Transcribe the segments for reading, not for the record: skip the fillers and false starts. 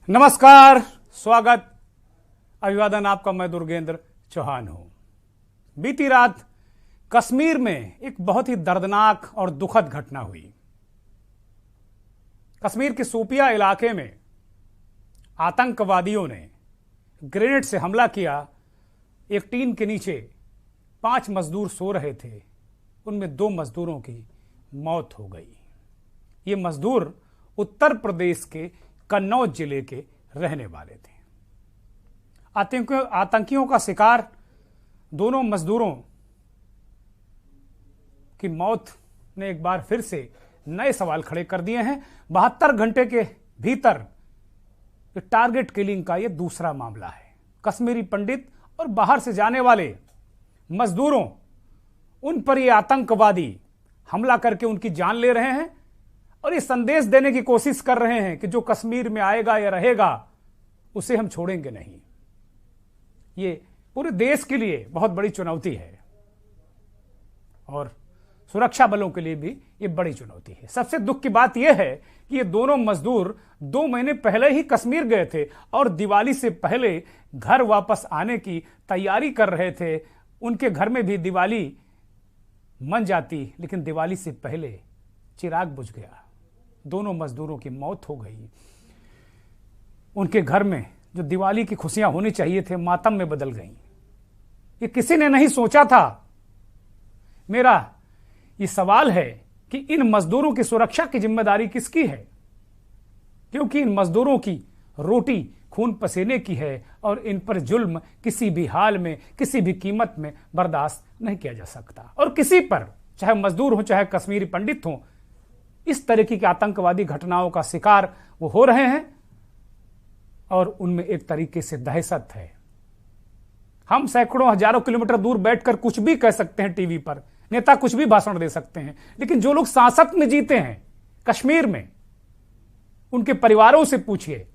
नमस्कार, स्वागत, अभिवादन आपका। मैं दुर्गेंद्र चौहान हूं। बीती रात कश्मीर में एक बहुत ही दर्दनाक और दुखद घटना हुई। कश्मीर के शोपियां इलाके में आतंकवादियों ने ग्रेनेड से हमला किया। एक टीन के नीचे 5 मजदूर सो रहे थे, उनमें 2 मजदूरों की मौत हो गई। ये मजदूर उत्तर प्रदेश के कन्नौज जिले के रहने वाले थे। आतंकियों का शिकार दोनों मजदूरों की मौत ने एक बार फिर से नए सवाल खड़े कर दिए हैं। 72 घंटे के भीतर टारगेट किलिंग का यह दूसरा मामला है। कश्मीरी पंडित और बाहर से जाने वाले मजदूरों, उन पर ये आतंकवादी हमला करके उनकी जान ले रहे हैं और ये संदेश देने की कोशिश कर रहे हैं कि जो कश्मीर में आएगा या रहेगा उसे हम छोड़ेंगे नहीं। ये पूरे देश के लिए बहुत बड़ी चुनौती है और सुरक्षा बलों के लिए भी ये बड़ी चुनौती है। सबसे दुख की बात यह है कि ये दोनों मजदूर 2 महीने पहले ही कश्मीर गए थे और दिवाली से पहले घर वापस आने की तैयारी कर रहे थे। उनके घर में भी दिवाली मन जाती, लेकिन दिवाली से पहले चिराग बुझ गया। दोनों मजदूरों की मौत हो गई। उनके घर में जो दिवाली की खुशियां होनी चाहिए थे, मातम में बदल गईं। ये किसी ने नहीं सोचा था। मेरा ये सवाल है कि इन मजदूरों की सुरक्षा की जिम्मेदारी किसकी है, क्योंकि इन मजदूरों की रोटी खून पसीने की है और इन पर जुल्म किसी भी हाल में, किसी भी कीमत में बर्दाश्त नहीं किया जा सकता। और किसी पर, चाहे मजदूर हो चाहे कश्मीरी पंडित हो, इस तरह की आतंकवादी घटनाओं का शिकार वो हो रहे हैं और उनमें एक तरीके से दहशत है। हम सैकड़ों हजारों किलोमीटर दूर बैठकर कुछ भी कह सकते हैं, टीवी पर नेता कुछ भी भाषण दे सकते हैं, लेकिन जो लोग सांसत में जीते हैं कश्मीर में, उनके परिवारों से पूछिए,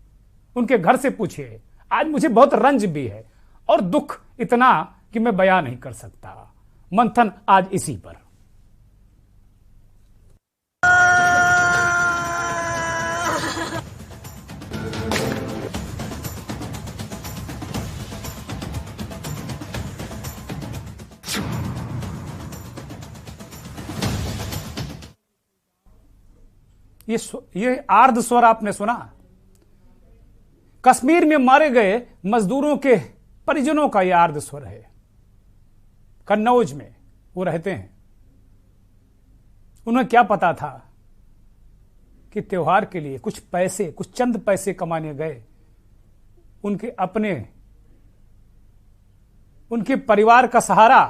उनके घर से पूछिए। आज मुझे बहुत रंज भी है और दुख इतना कि मैं बयान नहीं कर सकता। मंथन आज इसी पर। ये आर्ध स्वर आपने सुना? कश्मीर में मारे गए मजदूरों के परिजनों का यह आर्ध स्वर है। कन्नौज में वो रहते हैं। उन्हें क्या पता था कि त्योहार के लिए कुछ पैसे, कुछ चंद पैसे कमाने गए उनके परिवार का सहारा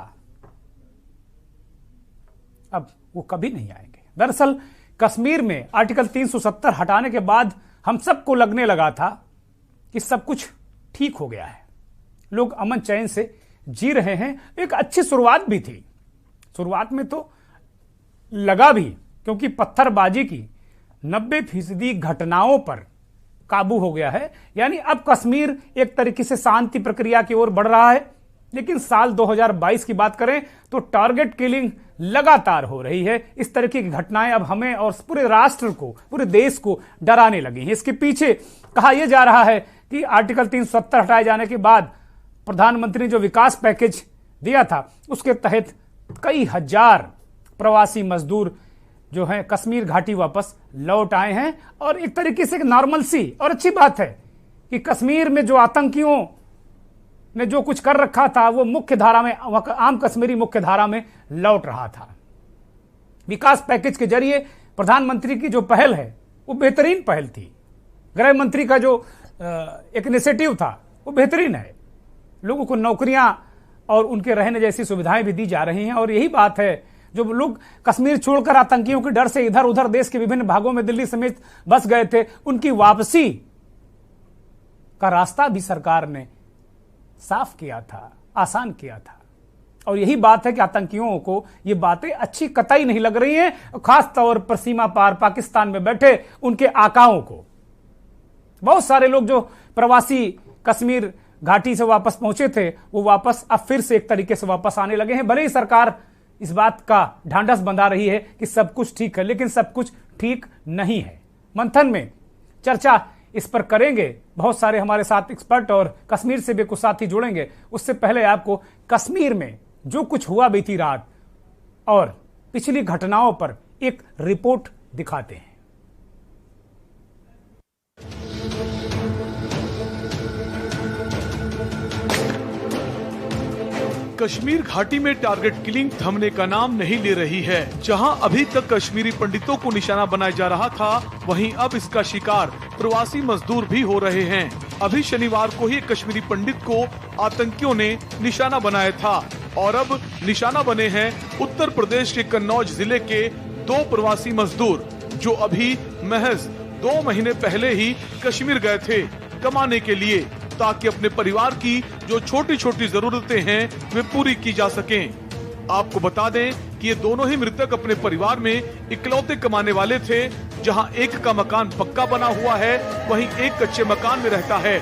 अब वो कभी नहीं आएंगे। दरअसल कश्मीर में आर्टिकल 370 हटाने के बाद हम सबको लगने लगा था कि सब कुछ ठीक हो गया है, लोग अमन चैन से जी रहे हैं। एक अच्छी शुरुआत भी थी। शुरुआत में तो लगा भी, क्योंकि पत्थरबाजी की 90% घटनाओं पर काबू हो गया है। यानी अब कश्मीर एक तरीके से शांति प्रक्रिया की ओर बढ़ रहा है। लेकिन साल 2022 की बात करें तो टारगेट किलिंग लगातार हो रही है। इस तरह की घटनाएं अब हमें और पूरे राष्ट्र को, पूरे देश को डराने लगी हैं। इसके पीछे कहा यह जा रहा है कि आर्टिकल 370 हटाए जाने के बाद प्रधानमंत्री ने जो विकास पैकेज दिया था, उसके तहत कई हजार प्रवासी मजदूर जो हैं कश्मीर घाटी वापस लौट आए हैं। और एक तरीके से नॉर्मल सी और अच्छी बात है कि कश्मीर में जो आतंकियों ने जो कुछ कर रखा था वो मुख्य धारा में, आम कश्मीरी मुख्य धारा में लौट रहा था। विकास पैकेज के जरिए प्रधानमंत्री की जो पहल है वो बेहतरीन पहल थी। गृह मंत्री का जो एक इनिशिएटिव था वो बेहतरीन है। लोगों को नौकरियां और उनके रहने जैसी सुविधाएं भी दी जा रही हैं। और यही बात है, जो लोग कश्मीर छोड़कर आतंकियों के डर से इधर उधर देश के विभिन्न भागों में दिल्ली समेत बस गए थे, उनकी वापसी का रास्ता भी सरकार ने साफ किया था, आसान किया था। और यही बात है कि आतंकियों को ये बातें अच्छी कतई नहीं लग रही हैं। खास तौर पर सीमा पार पाकिस्तान में बैठे उनके आकाओं को। बहुत सारे लोग जो प्रवासी कश्मीर घाटी से वापस पहुंचे थे, वो वापस अब फिर से एक तरीके से वापस आने लगे हैं। भले ही सरकार इस बात का ढांढस बंधा रही है कि सब कुछ ठीक है, लेकिन सब कुछ ठीक नहीं है। मंथन में चर्चा इस पर करेंगे। बहुत सारे हमारे साथ एक्सपर्ट और कश्मीर से भी कुछ साथी जुड़ेंगे। उससे पहले आपको कश्मीर में जो कुछ हुआ बीती रात और पिछली घटनाओं पर एक रिपोर्ट दिखाते हैं। कश्मीर घाटी में टारगेट किलिंग थमने का नाम नहीं ले रही है। जहां अभी तक कश्मीरी पंडितों को निशाना बनाया जा रहा था, वहीं अब इसका शिकार प्रवासी मजदूर भी हो रहे हैं। अभी शनिवार को ही कश्मीरी पंडित को आतंकियों ने निशाना बनाया था और अब निशाना बने हैं उत्तर प्रदेश के कन्नौज जिले के 2 प्रवासी मजदूर, जो अभी महज 2 महीने पहले ही कश्मीर गए थे कमाने के लिए, ताकि अपने परिवार की जो छोटी छोटी जरूरतें हैं वे पूरी की जा सकें। आपको बता दें कि ये दोनों ही मृतक अपने परिवार में इकलौते कमाने वाले थे। जहां एक का मकान पक्का बना हुआ है, वहीं एक कच्चे मकान में रहता है।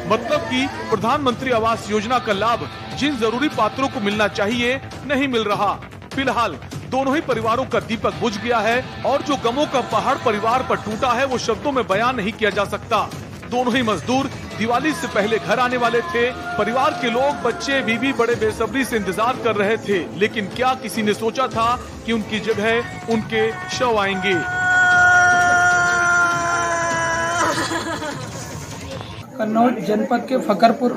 मतलब कि प्रधानमंत्री आवास योजना का लाभ जिन जरूरी पात्रों को मिलना चाहिए नहीं मिल रहा। फिलहाल दोनों ही परिवारों का दीपक बुझ गया है और जो गमों का पहाड़ परिवार पर टूटा है वो शब्दों में बयान नहीं किया जा सकता। दोनों ही मजदूर दिवाली से पहले घर आने वाले थे। परिवार के लोग, बच्चे, बीवी बड़े बेसब्री से इंतजार कर रहे थे, लेकिन क्या किसी ने सोचा था कि उनकी जगह उनके शव आएंगे। कन्नौज जनपद के फकरपुर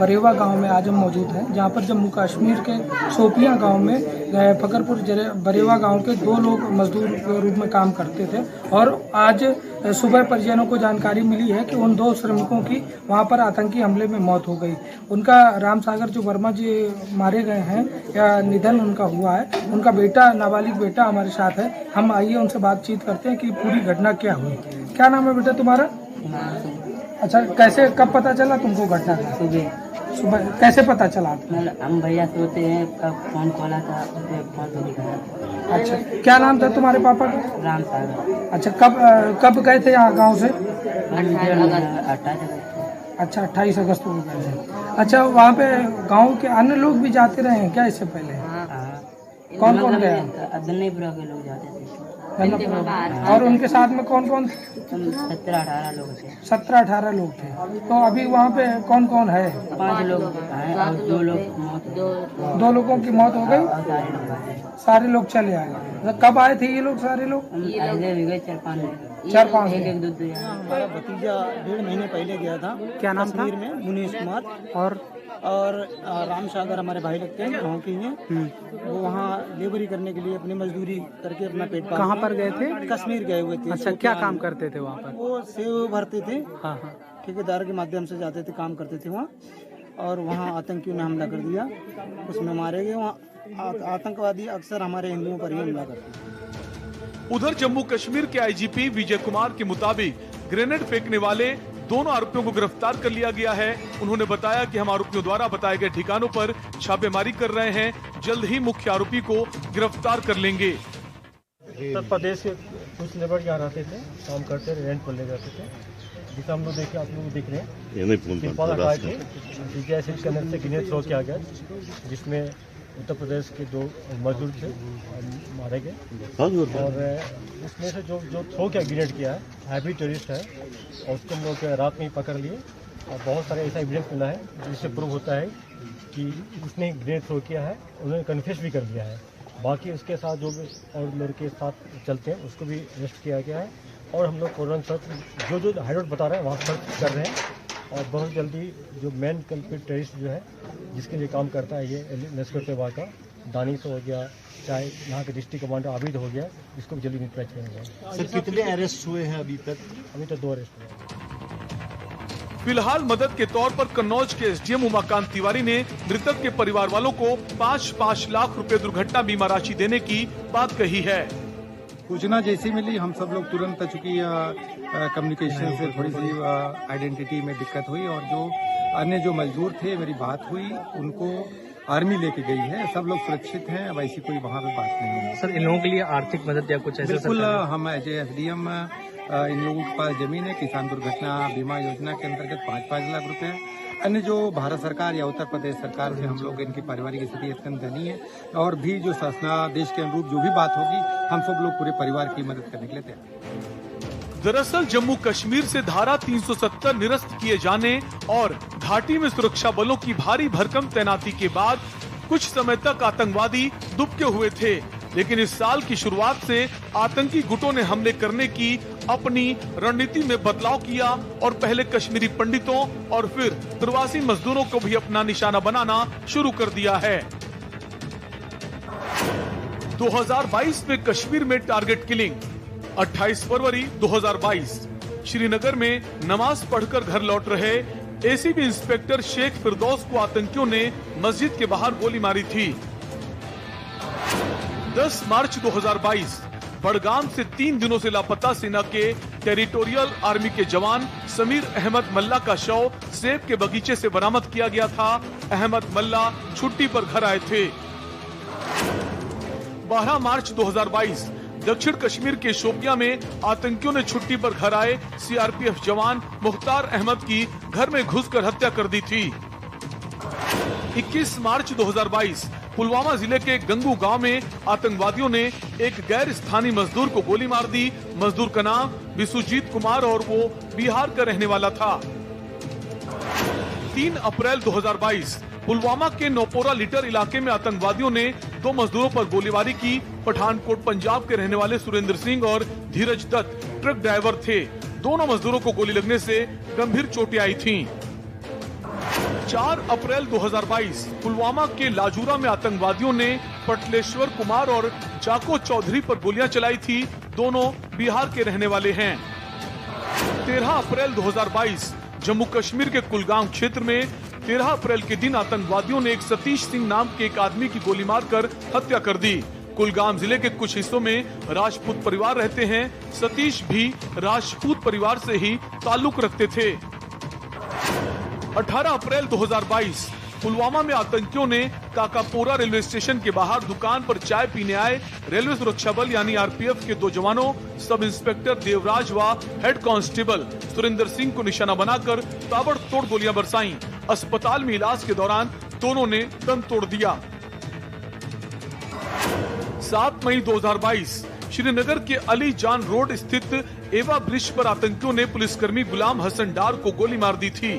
बरेवा गांव में आज हम मौजूद हैं, जहां पर जम्मू कश्मीर के शोपियां गांव में फकरपुर बरेवा गांव के 2 लोग मजदूर के रूप में काम करते थे और आज सुबह परिजनों को जानकारी मिली है कि उन 2 श्रमिकों की वहां पर आतंकी हमले में मौत हो गई। उनका राम सागर जो वर्मा जी मारे गए हैं या निधन उनका हुआ है, उनका बेटा, नाबालिग बेटा हमारे साथ है। हम आइए उनसे बातचीत करते हैं कि पूरी घटना क्या हुई। क्या नाम है बेटा तुम्हारा? अच्छा, कैसे कब पता चला तुमको घटना का? सुबह कैसे पता चला? हम भैया सोते हैं, कब फोन खोला था, उसपे फोन तो दिखा। अच्छा, क्या नाम था तुम्हारे पापा का? राम सागर। अच्छा, कब गए थे यहाँ गांव से? 28 अच्छा, 28 अगस्त को गए थे। अच्छा, वहाँ पे गांव के अन्य लोग भी जाते रहे हैं क्या इससे पहले? कौन कौन गया? गन्नेपुरा के लोग जाते थे। और उनके साथ में कौन कौन? 17-18 लोग थे। 17-18 लोग थे। तो अभी वहाँ पे कौन कौन है? 5 लोग हैं और 2 लोग मौत। 2 लोगों की मौत हो गई। सारे लोग चले आए। तो कब आए थे ये लोग सारे लोग? 4-5 एक 2 हमारा भतीजा 1.5 महीने पहले गया था। क्या नाम था? कश्मीर में मुनीश कुमार और राम सागर हमारे भाई लगते हैं, गाँव के हैं। वो वहाँ लेबरी करने के लिए अपनी मजदूरी करके अपना पेट पाल। कहाँ पर गए थे? कश्मीर गए हुए थे। अच्छा, क्या काम करते थे वहाँ पर? वो सेव भरते थे। हाँ। ठेकेदार के माध्यम से जाते थे, काम करते थे वहाँ। और वहाँ आतंकियों ने हमला कर दिया, उसमें मारे गए। वहाँ आतंकवादी अक्सर हमारे हिंदुओं पर ही हमला करते हैं। उधर जम्मू कश्मीर के आईजीपी विजय कुमार के मुताबिक ग्रेनेड फेंकने वाले दोनों आरोपियों को गिरफ्तार कर लिया गया है। उन्होंने बताया कि हम आरोपियों द्वारा बताए गए ठिकानों पर छापेमारी कर रहे हैं। जल्द ही मुख्य आरोपी को गिरफ्तार कर लेंगे। उत्तर प्रदेश के कुछ लेबर यहाँ रहते थे, काम करते थे, रेंट पर ले जाते थे। जिसे हम लोग देखे, आप लोग दिख रहे हैं, जैसे कनेक्ट से गिने थ्रो किया गया, जिसमें उत्तर प्रदेश के 2 मजदूर थे मारे गए। और उसमें से जो थ्रो किया, ग्रेनेड किया है, हैवी टेररिस्ट है और उसको हम लोग रात में ही पकड़ लिए। और बहुत सारे ऐसा एविडेंस मिला है जिससे प्रूव होता है कि उसने ग्रेनेड थ्रो किया है, उन्होंने कन्फेस भी कर दिया है। बाकी उसके साथ जो भी और लड़के साथ चलते हैं उसको भी अरेस्ट किया गया है। और हम लोग फौरन सर्च जो हाईरोड बता रहे हैं वहाँ सर्च कर रहे हैं और बहुत जल्दी जो मेन कल्प्रिट टेररिस्ट जो है जिसके लिए काम करता है, ये लश्कर तैयबा का दानिश हो गया, चाहे यहाँ के डिस्ट्रिक्ट कमांडर आबिद हो गया, इसको भी जल्दी न्यूट्रलाइज करेंगे। सर, कितने अरेस्ट हुए हैं अभी तक? अभी तक 2 अरेस्ट हुए। फिलहाल मदद के तौर पर कन्नौज के एसडीएम उमाकांत तिवारी ने मृतक के परिवार वालों को 5-5 लाख रुपए दुर्घटना बीमा राशि देने की बात कही है। सूचना जैसी मिली, हम सब लोग तुरंत, चूंकि कम्युनिकेशन से थोड़ी सी आइडेंटिटी में दिक्कत हुई और जो अन्य जो मजदूर थे, मेरी बात हुई, उनको आर्मी लेके गई है। सब लोग सुरक्षित हैं, अब ऐसी कोई वहाँ पे बात नहीं है। सर, इन लोगों के लिए आर्थिक मदद या कुछ ऐसा? बिल्कुल, हम एज एसडीएम इन लोगों के पास जमीन है, किसान दुर्घटना बीमा योजना के अंतर्गत 5-5 लाख रुपए। अन्य जो भारत सरकार या उत्तर प्रदेश सरकार से हम लोग, इनकी पारिवारिक स्थिति अत्यंत दयनीय है और भी जो शासनादेश के अनुरूप जो भी बात होगी, हम सब लोग पूरे परिवार की मदद करने के लिए तैयार हैं। दरअसल जम्मू कश्मीर से धारा 370 निरस्त किए जाने और घाटी में सुरक्षा बलों की भारी भरकम तैनाती के बाद कुछ समय तक आतंकवादी दुबके हुए थे, लेकिन इस साल की शुरुआत से आतंकी गुटों ने हमले करने की अपनी रणनीति में बदलाव किया और पहले कश्मीरी पंडितों और फिर प्रवासी मजदूरों को भी अपना निशाना बनाना शुरू कर दिया है। 2022 में कश्मीर में टारगेट किलिंग। 28 फरवरी 2022 श्रीनगर में नमाज पढ़कर घर लौट रहे एसीबी इंस्पेक्टर शेख फिरदौस को आतंकियों ने मस्जिद के बाहर गोली मारी थी। 10 मार्च 2022 बड़गाम से 3 दिनों से लापता सेना के टेरिटोरियल आर्मी के जवान समीर अहमद मल्ला का शव सेब के बगीचे से बरामद किया गया था। अहमद मल्ला छुट्टी पर घर आए थे। 12 मार्च 2022 दक्षिण कश्मीर के शोपियां में आतंकियों ने छुट्टी पर घर आए सीआरपीएफ जवान मुख्तार अहमद की घर में घुसकर हत्या कर दी थी। 21 मार्च 2022 पुलवामा जिले के गंगू गांव में आतंकवादियों ने एक गैर स्थानीय मजदूर को गोली मार दी। मजदूर का नाम विश्वजीत कुमार और वो बिहार का रहने वाला था। 3 अप्रैल 2022 पुलवामा के नौपोरा लिटर इलाके में आतंकवादियों ने 2 मजदूरों पर गोलीबारी की। पठानकोट पंजाब के रहने वाले सुरेंद्र सिंह और धीरज दत्त ट्रक ड्राइवर थे। दोनों मजदूरों को गोली लगने से गंभीर चोटें आई थीं। 4 अप्रैल 2022 पुलवामा के लाजूरा में आतंकवादियों ने पटलेश्वर कुमार और जाको चौधरी पर गोलियां चलाई थी। दोनों बिहार के रहने वाले हैं। 13 अप्रैल 2022 जम्मू कश्मीर के कुलगाम क्षेत्र में 13 अप्रैल के दिन आतंकवादियों ने एक सतीश सिंह नाम के एक आदमी की गोली मारकर हत्या कर दी। कुलगाम जिले के कुछ हिस्सों में राजपूत परिवार रहते हैं। सतीश भी राजपूत परिवार से ही ताल्लुक रखते थे। 18 अप्रैल 2022 पुलवामा में आतंकियों ने काकापोरा रेलवे स्टेशन के बाहर दुकान पर चाय पीने आए रेलवे सुरक्षा बल यानी आरपीएफ के 2 जवानों सब इंस्पेक्टर देवराज व हेड कांस्टेबल सुरेंद्र सिंह को निशाना बनाकर ताबड़तोड़ गोलियां बरसाईं। अस्पताल में इलाज के दौरान दोनों ने दम तोड़ दिया। 7 मई 2022 श्रीनगर के अली जान रोड स्थित एवा ब्रिज पर आतंकियों ने पुलिसकर्मी गुलाम हसन डार को गोली मार दी थी।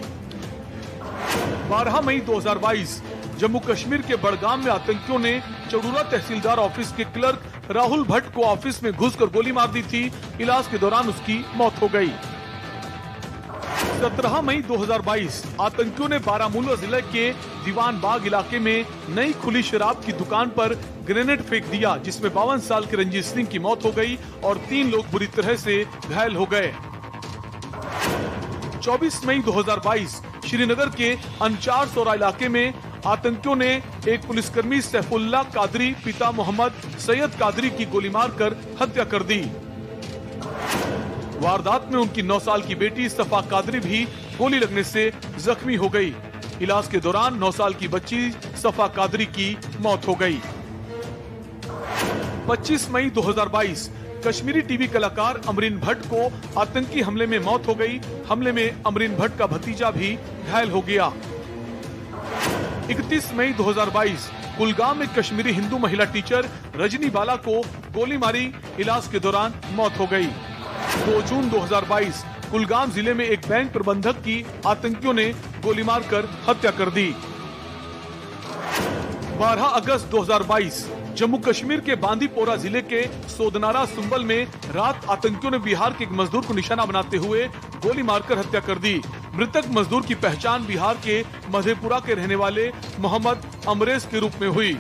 12 मई 2022 जम्मू कश्मीर के बड़गाम में आतंकियों ने चौड़ूरा तहसीलदार ऑफिस के क्लर्क राहुल भट्ट को ऑफिस में घुसकर गोली मार दी थी। इलाज के दौरान उसकी मौत हो गई। 17 मई 2022 आतंकियों ने बारामूला जिले के दीवान बाग इलाके में नई खुली शराब की दुकान पर ग्रेनेड फेंक दिया, जिसमें 52 साल के रंजीत सिंह की मौत हो गई और 3 लोग बुरी तरह से घायल हो गए। 24 मई 2022 श्रीनगर के अंचार सोरा इलाके में आतंकियों ने एक पुलिसकर्मी सैफुल्लाह कादरी पिता मोहम्मद सैयद कादरी की गोली मारकर हत्या कर दी। वारदात में उनकी 9 साल की बेटी सफा कादरी भी गोली लगने से जख्मी हो गई। इलाज के दौरान 9 साल की बच्ची सफा कादरी की मौत हो गई। 25 मई 2022 कश्मीरी टीवी कलाकार अमरीन भट्ट को आतंकी हमले में मौत हो गई। हमले में अमरीन भट्ट का भतीजा भी घायल हो गया। 31 मई 2022 कुलगाम में कश्मीरी हिंदू महिला टीचर रजनी बाला को गोली मारी, इलाज के दौरान मौत हो गई। 2 जून 2022 कुलगाम जिले में एक बैंक प्रबंधक की आतंकियों ने गोली मारकर हत्या कर दी। 12 अगस्त 2022 जम्मू कश्मीर के बांदीपोरा जिले के सोदनारा सुंबल में रात आतंकियों ने बिहार के एक मजदूर को निशाना बनाते हुए गोली मारकर हत्या कर दी। मृतक मजदूर की पहचान बिहार के मधेपुरा के रहने वाले मोहम्मद अमरेश के रूप में हुई।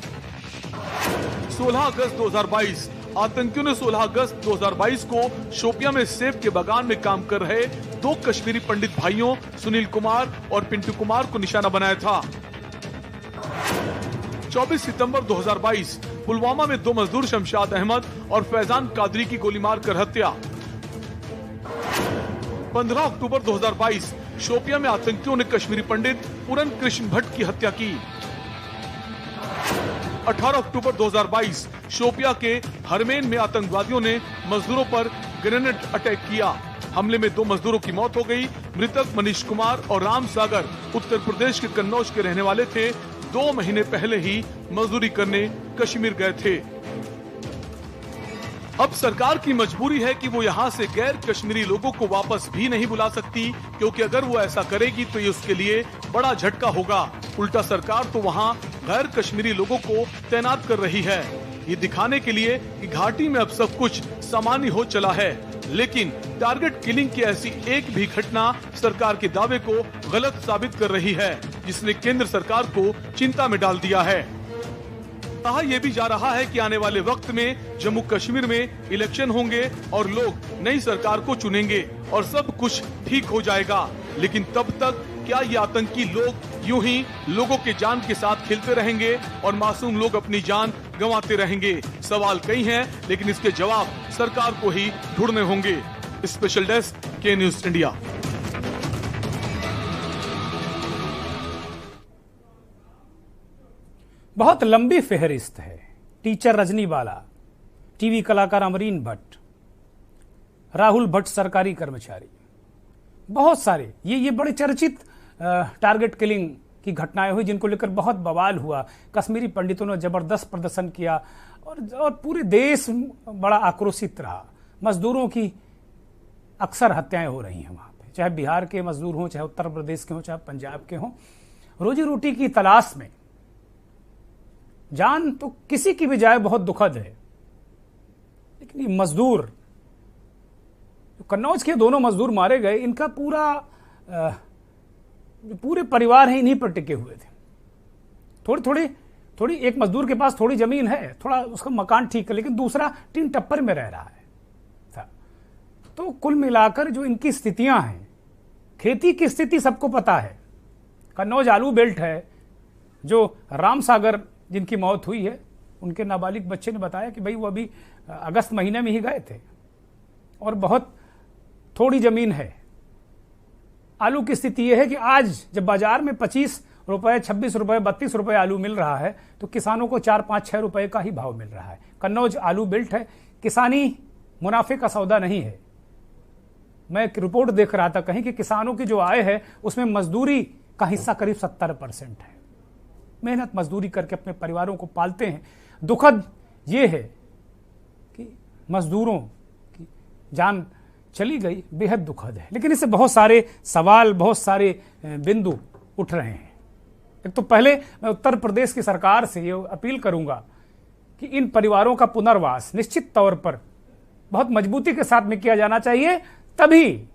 16 अगस्त 2022 आतंकियों ने 16 अगस्त 2022 को शोपियां में सेब के बागान में काम कर रहे 2 कश्मीरी पंडित भाइयों सुनील कुमार और पिंटू कुमार को निशाना बनाया था। 24 सितंबर 2022 पुलवामा में 2 मजदूर शमशाद अहमद और फैजान कादरी की गोली मारकर हत्या। 15 अक्टूबर 2022 शोपियां में आतंकियों ने कश्मीरी पंडित पूरन कृष्ण भट्ट की हत्या की। 18 अक्टूबर 2022 शोपियां के हरमेन में आतंकवादियों ने मजदूरों पर ग्रेनेड अटैक किया। हमले में 2 मजदूरों की मौत हो गई। मृतक मनीष कुमार और राम सागर उत्तर प्रदेश के कन्नौज के रहने वाले थे। 2 महीने पहले ही मजदूरी करने कश्मीर गए थे। अब सरकार की मजबूरी है कि वो यहाँ से गैर कश्मीरी लोगों को वापस भी नहीं बुला सकती, क्योंकि अगर वो ऐसा करेगी तो ये उसके लिए बड़ा झटका होगा। उल्टा सरकार तो वहाँ गैर कश्मीरी लोगों को तैनात कर रही है, ये दिखाने के लिए कि घाटी में अब सब कुछ सामान्य हो चला है। लेकिन टारगेट किलिंग की ऐसी एक भी घटना सरकार के दावे को गलत साबित कर रही है, जिसने केंद्र सरकार को चिंता में डाल दिया है। कहा यह भी जा रहा है कि आने वाले वक्त में जम्मू कश्मीर में इलेक्शन होंगे और लोग नई सरकार को चुनेंगे और सब कुछ ठीक हो जाएगा। लेकिन तब तक क्या ये आतंकी लोग यूं ही लोगों के जान के साथ खेलते रहेंगे और मासूम लोग अपनी जान गंवाते रहेंगे? सवाल कई हैं, लेकिन इसके जवाब सरकार को ही ढूंढने होंगे। स्पेशल डेस्क के न्यूज इंडिया। बहुत लंबी फेहरिस्त है। टीचर रजनी बाला, टीवी कलाकार अमरीन भट्ट, राहुल भट्ट सरकारी कर्मचारी, बहुत सारे ये बड़े चर्चित टारगेट किलिंग की घटनाएं हुई जिनको लेकर बहुत बवाल हुआ। कश्मीरी पंडितों ने जबरदस्त प्रदर्शन किया और पूरे देश बड़ा आक्रोशित रहा। मजदूरों की अक्सर हत्याएं हो रही हैं वहां पे, चाहे बिहार के मजदूर हों, चाहे उत्तर प्रदेश के हों, चाहे पंजाब के हों। रोजी रोटी की तलाश में जान तो किसी की भी जाए बहुत दुखद है, लेकिन ये मजदूर, कन्नौज के दोनों मजदूर मारे गए, इनका पूरे परिवार है इन्हीं पर टिके हुए थे। थोड़ी एक मजदूर के पास थोड़ी जमीन है, थोड़ा उसका मकान ठीक है, लेकिन दूसरा टीन टप्पर में रह रहा है। तो कुल मिलाकर जो इनकी स्थितियां हैं, खेती की स्थिति सबको पता है। कन्नौज आलू बेल्ट है, जो राम सागर जिनकी मौत हुई है, उनके नाबालिग बच्चे ने बताया कि भाई वो अभी अगस्त महीने में ही गए थे और बहुत थोड़ी जमीन है। आलू की स्थिति यह है कि आज जब बाजार में 25 रुपए, 26 रुपए, 32 रुपए आलू मिल रहा है, तो किसानों को 4, 5, 6 रुपए का ही भाव मिल रहा है। कन्नौज आलू बेल्ट है, किसानी मुनाफे का सौदा नहीं है। मैं एक रिपोर्ट देख रहा था कहीं कि किसानों की जो आय है उसमें मजदूरी का हिस्सा करीब 70% है। मेहनत मजदूरी करके अपने परिवारों को पालते हैं। दुखद ये है कि मजदूरों की जान चली गई, बेहद दुखद है। लेकिन इससे बहुत सारे सवाल, बहुत सारे बिंदु उठ रहे हैं। एक तो पहले मैं उत्तर प्रदेश की सरकार से ये अपील करूंगा कि इन परिवारों का पुनर्वास निश्चित तौर पर बहुत मजबूती के साथ में किया जाना चाहिए। तभी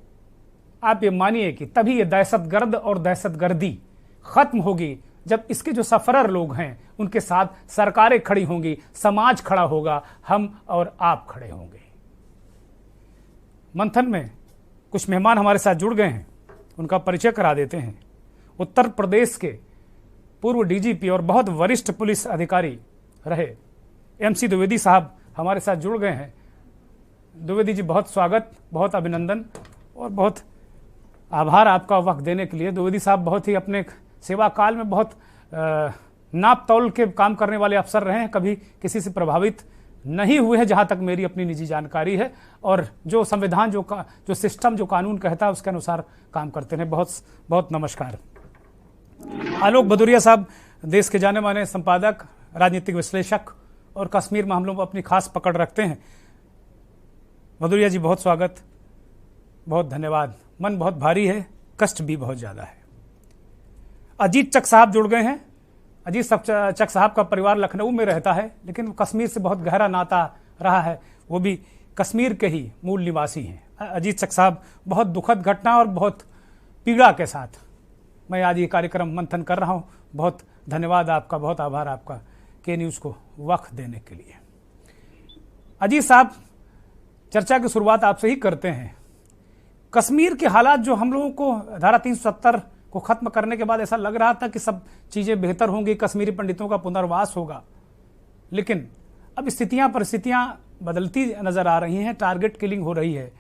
आप ये मानिए कि तभी ये दहशतगर्द और दहशतगर्दी खत्म होगी, जब इसके जो सफरर लोग हैं उनके साथ सरकारें खड़ी होंगी, समाज खड़ा होगा, हम और आप खड़े होंगे। मंथन में कुछ मेहमान हमारे साथ जुड़ गए हैं, उनका परिचय करा देते हैं। उत्तर प्रदेश के पूर्व डीजीपी और बहुत वरिष्ठ पुलिस अधिकारी रहे MC द्विवेदी साहब हमारे साथ जुड़ गए हैं। द्विवेदी जी, बहुत स्वागत, बहुत अभिनंदन और बहुत आभार आपका वक्त देने के लिए। द्विवेदी साहब बहुत ही अपने सेवा काल में बहुत नाप तौल के काम करने वाले अफसर रहे हैं, कभी किसी से प्रभावित नहीं हुए हैं जहां तक मेरी अपनी निजी जानकारी है, और जो संविधान, जो सिस्टम, जो कानून कहता है उसके अनुसार काम करते हैं। बहुत बहुत नमस्कार। आलोक भदौरिया साहब, देश के जाने माने संपादक, राजनीतिक विश्लेषक और कश्मीर मामलों पर अपनी खास पकड़ रखते हैं। भदौरिया जी, बहुत स्वागत, बहुत धन्यवाद। मन बहुत भारी है, कष्ट भी बहुत ज्यादा है। अजीत चक साहब जुड़ गए हैं। अजीत चक साहब का परिवार लखनऊ में रहता है, लेकिन कश्मीर से बहुत गहरा नाता रहा है, वो भी कश्मीर के ही मूल निवासी हैं। अजीत चक साहब, बहुत दुखद घटना और बहुत पीड़ा के साथ मैं आज ये कार्यक्रम मंथन कर रहा हूं। बहुत धन्यवाद आपका, बहुत आभार आपका के न्यूज़ को वक्त देने के लिए। अजीत साहब, चर्चा की शुरुआत आपसे ही करते हैं। कश्मीर के हालात जो हम लोगों को धारा 370 को खत्म करने के बाद ऐसा लग रहा था कि सब चीजें बेहतर होंगी, कश्मीरी पंडितों का पुनर्वास होगा, लेकिन अब स्थितियां परिस्थितियां बदलती नजर आ रही हैं। टारगेट किलिंग हो रही है।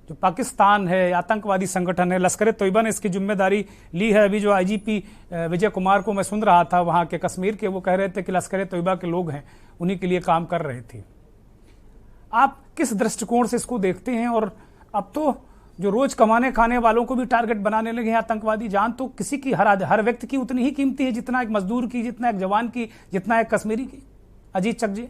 जो पाकिस्तान है, आतंकवादी संगठन है, लश्कर तोयबा ने इसकी जिम्मेदारी ली है। अभी जो IGP विजय कुमार को मैं सुन रहा था वहां के कश्मीर के, वो कह रहे थे कि लश्कर तोयबा के लोग हैं, उन्हीं के लिए काम कर रहे थे। आप किस दृष्टिकोण से इसको देखते हैं? और अब तो जो रोज कमाने खाने वालों को भी टारगेट बनाने लगे हैं आतंकवादी। जान तो किसी की, हर व्यक्ति की उतनी ही कीमती है, जितना एक मजदूर की, जितना एक जवान की, जितना एक कश्मीरी की। अजीत चक जी,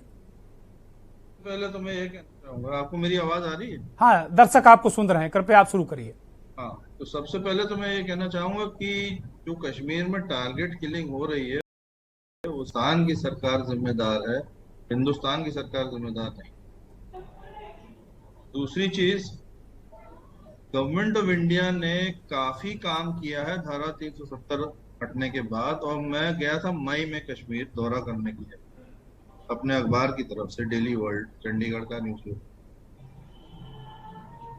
पहले तो मैं ये कहना चाहूंगा। आपको मेरी आवाज आ रही है? हाँ, दर्शक आपको सुन रहे हैं, कृपया आप शुरू करिए। हाँ, तो सबसे पहले तो मैं ये कहना चाहूंगा कि जो कश्मीर में टारगेट किलिंग हो रही है वो पाकिस्तान की सरकार जिम्मेदार है, हिंदुस्तान की सरकार जिम्मेदार नहीं। दूसरी चीज, गवर्नमेंट ऑफ इंडिया ने काफी काम किया है धारा 370 हटने के बाद, और मैं गया था मई में कश्मीर दौरा करने के लिए अपने अखबार की तरफ से, डेली वर्ल्ड, चंडीगढ़ का न्यूज़पेपर।